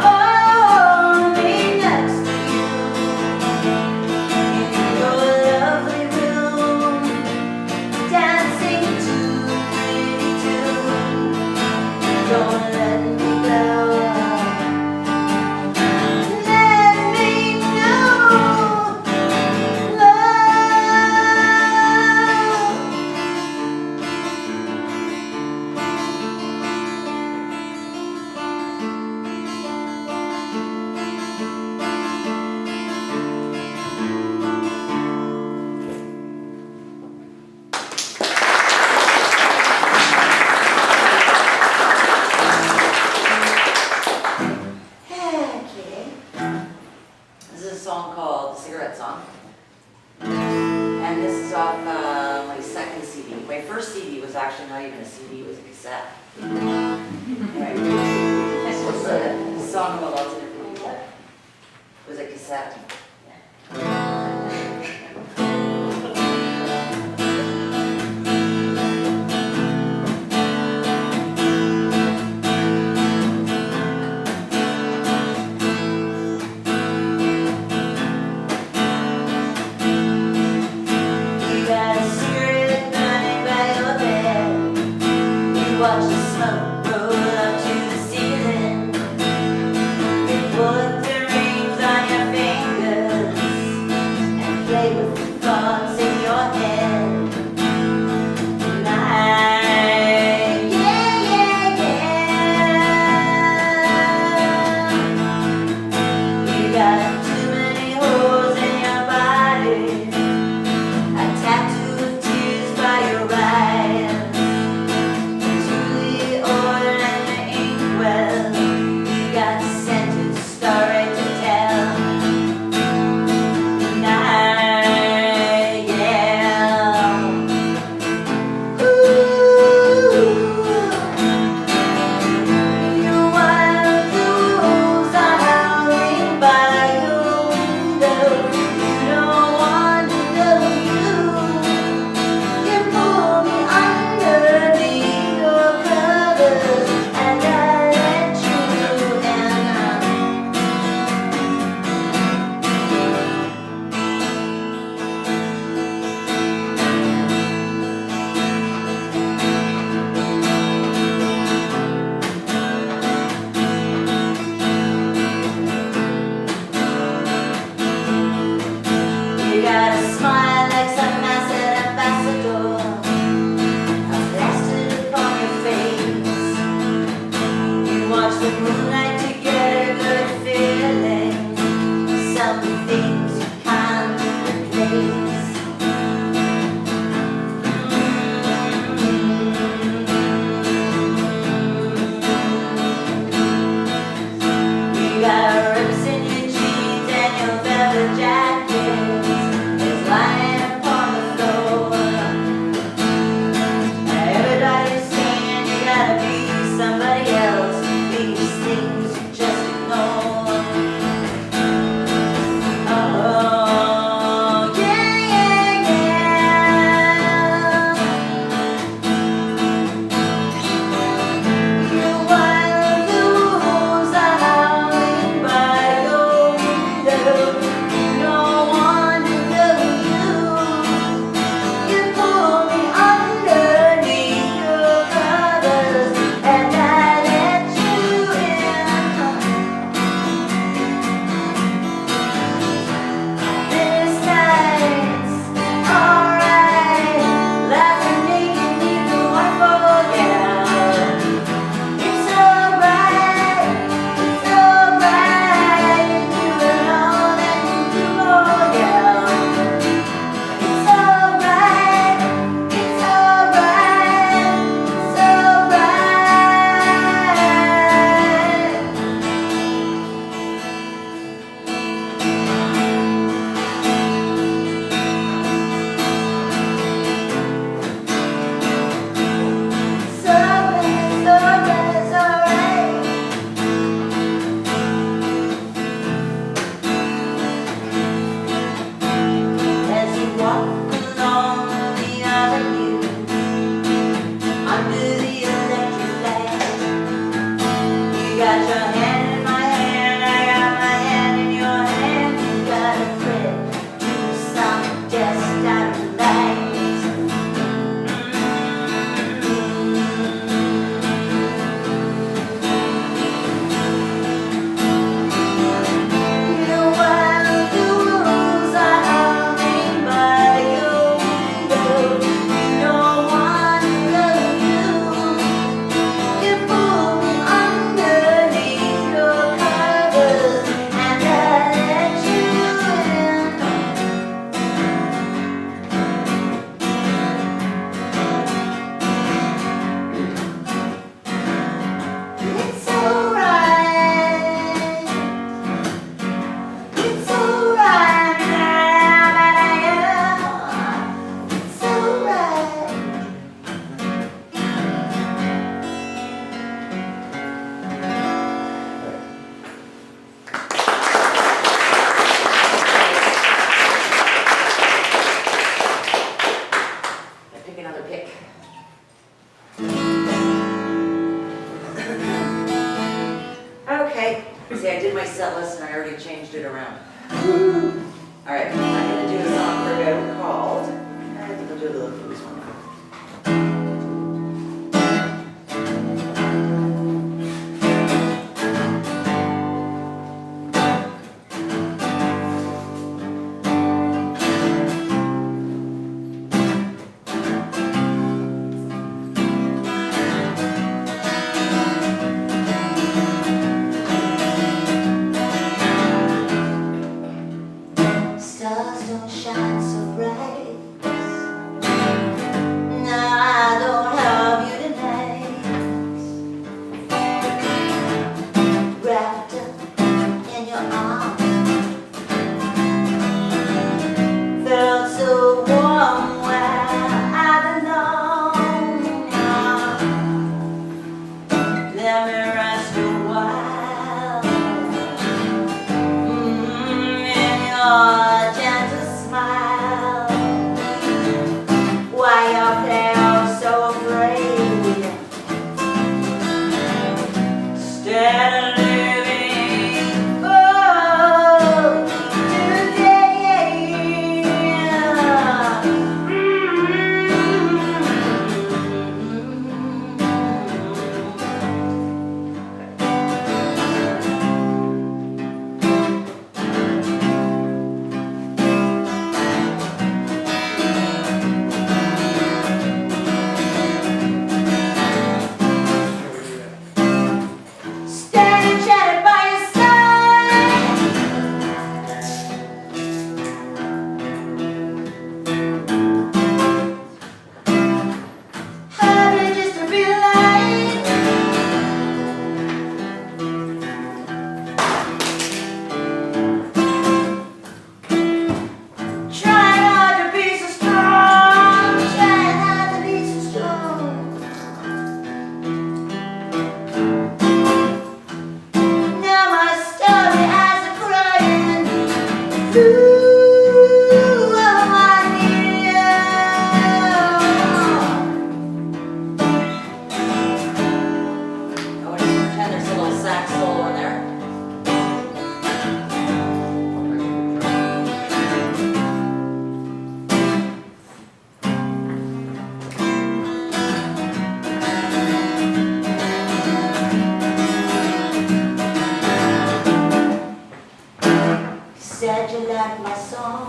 N: Oh, me next to you in your lovely room, dancing to pretty tune. Don't let me go. Let me know, love. Okay. This is a song called The Cigarette Song. And this is off my second CD. My first CD was actually not even a CD, it was a cassette. Right. This was a song about lots of different people. It was a cassette. You got a cigarette burning by your bed. You watch the smoke roll up to the ceiling. You put the rings on your finger.
M: around. All right, I'm gonna do a song for you called, I think I'll do a little blues one.
N: Stars don't shine so bright. Now I don't have you tonight. Wrapped up in your arms, felt so warm where I belong. Let me rest a while in your gentle smile. Why you play so afraid? Instead of living for today. Standing chatted by your side. Happy just to be alive. Trying hard to be so strong. Trying hard to be so strong. Now my story has a crying. Ooh, I need you.
M: I want to pretend there's a little sax solo in there.
N: Said you like my song.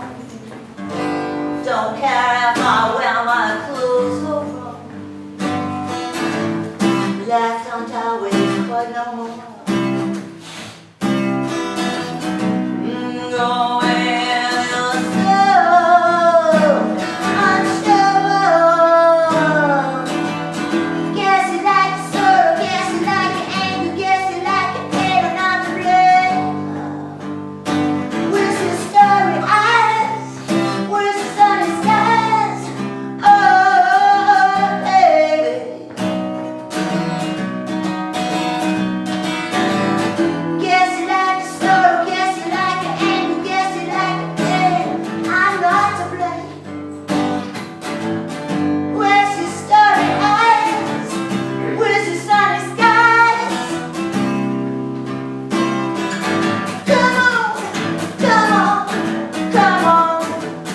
N: Don't care if I wear my clothes or wrong. Left on top with quite no more. Go with your soul, unstable. Guess you like the sorrow, guess you like the anger, guess you like the pain, and not the blame. Where's your starry eyes? Where's the sunny skies? Oh, baby. Guess you like the sorrow, guess you like the anger, guess you like the pain. I'm not to blame. Where's your starry eyes? Where's your sunny skies? Come on, come on, come on,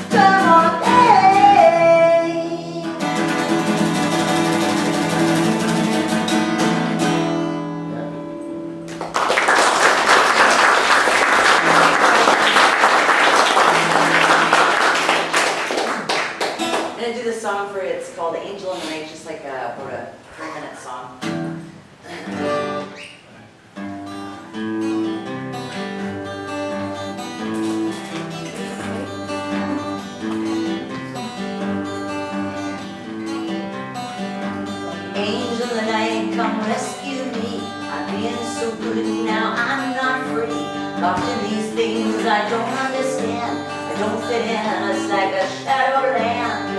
N: come on, hey.
M: I'm gonna do this song for you. It's called Angel in the Night, just like about a 3-minute song.
N: Angel of the night, come rescue me. I'm being so good now, I'm not free. Locked in these things I don't understand. I don't fit in, it's like a shadowland.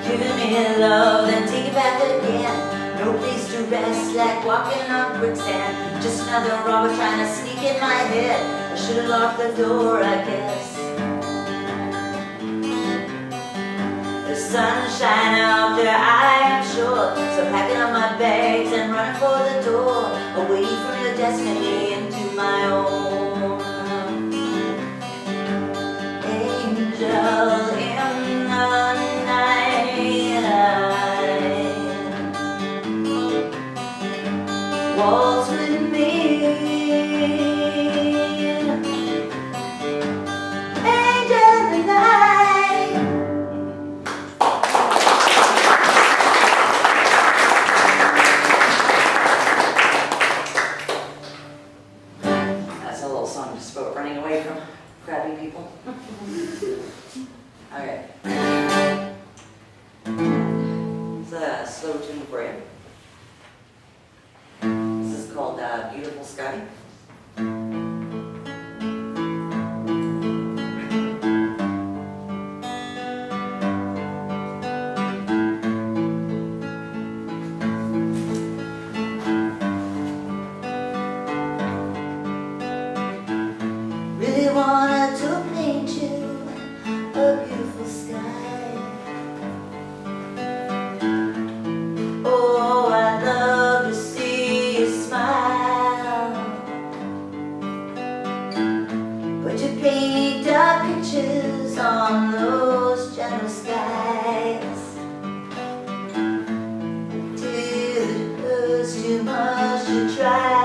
N: Giving me love, then take it back again. No place to rest, like walking on quicksand. Just another robber trying to sneak in my head. I should have locked the door, I guess. sunshine out there, I am sure. So packing up my bags and running for the door, away from your destiny into my own. Angel in the night, waltz with me. Angel in the night.
M: That's a little song just about running away from crappy people. Okay. It's a slow tune for you. This is called Beautiful Sky. Really wanted to paint you a beautiful sky. Oh, I'd love to see you smile, but you paint dark pictures on those gentle skies, till it hurts too much to try.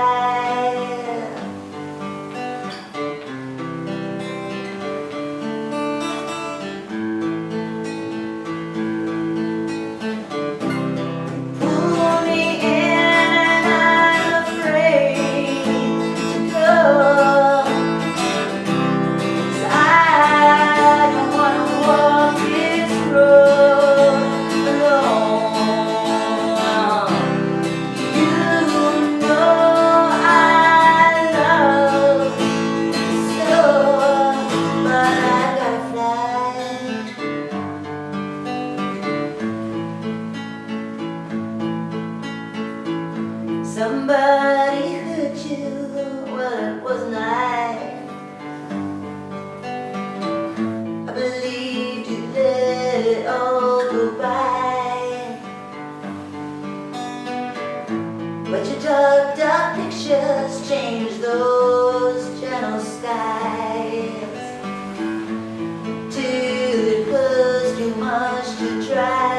M: Somebody hurt you, well it wasn't I. I believed you let it all go by, but your dark, dark pictures changed those gentle skies, till it was too much to try.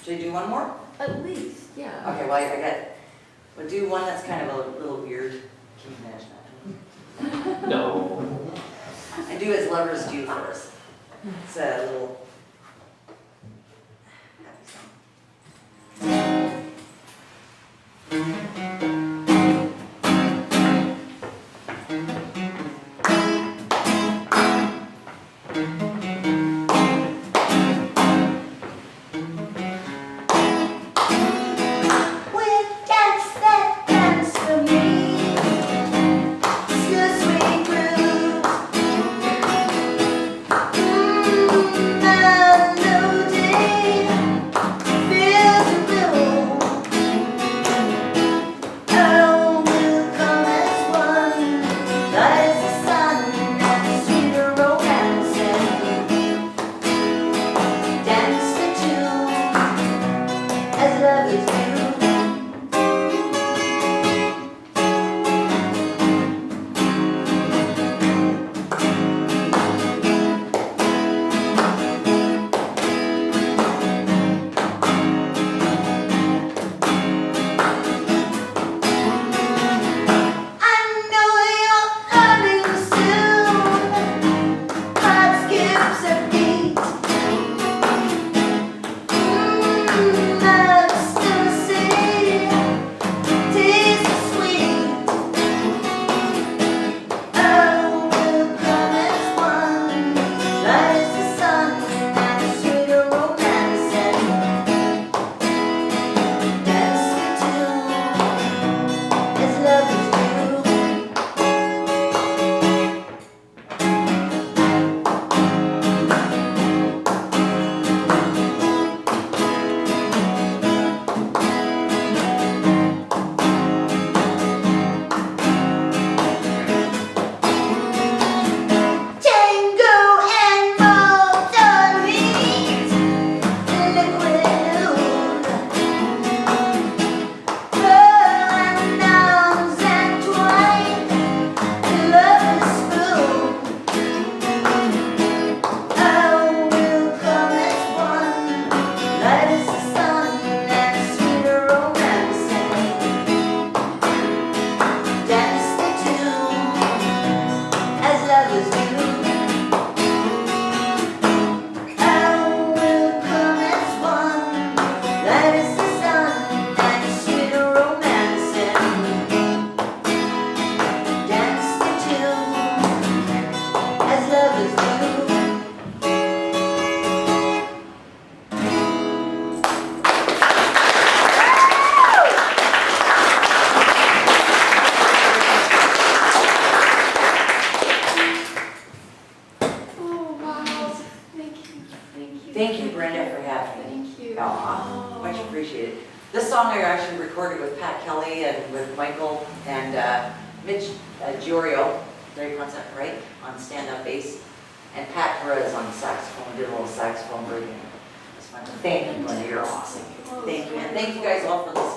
M: Should I do one more?
H: At least, yeah.
M: Okay, well, we'll do one that's kind of a little weird. Can you imagine that?
E: No.
M: I do as lovers do first. It's a little.
N: We danced
M: Thank you, Brenda, for having me.
A: Thank you.
M: Aw, much appreciated. This song I actually recorded with Pat Kelly and with Michael and Mitch Giorio, did I pronounce that right? On stand-up bass. And Pat Perez on saxophone, did a little saxophone breaking. It's fun. Thank you, Brenda, you're awesome. Thank you, and thank you guys all for listening.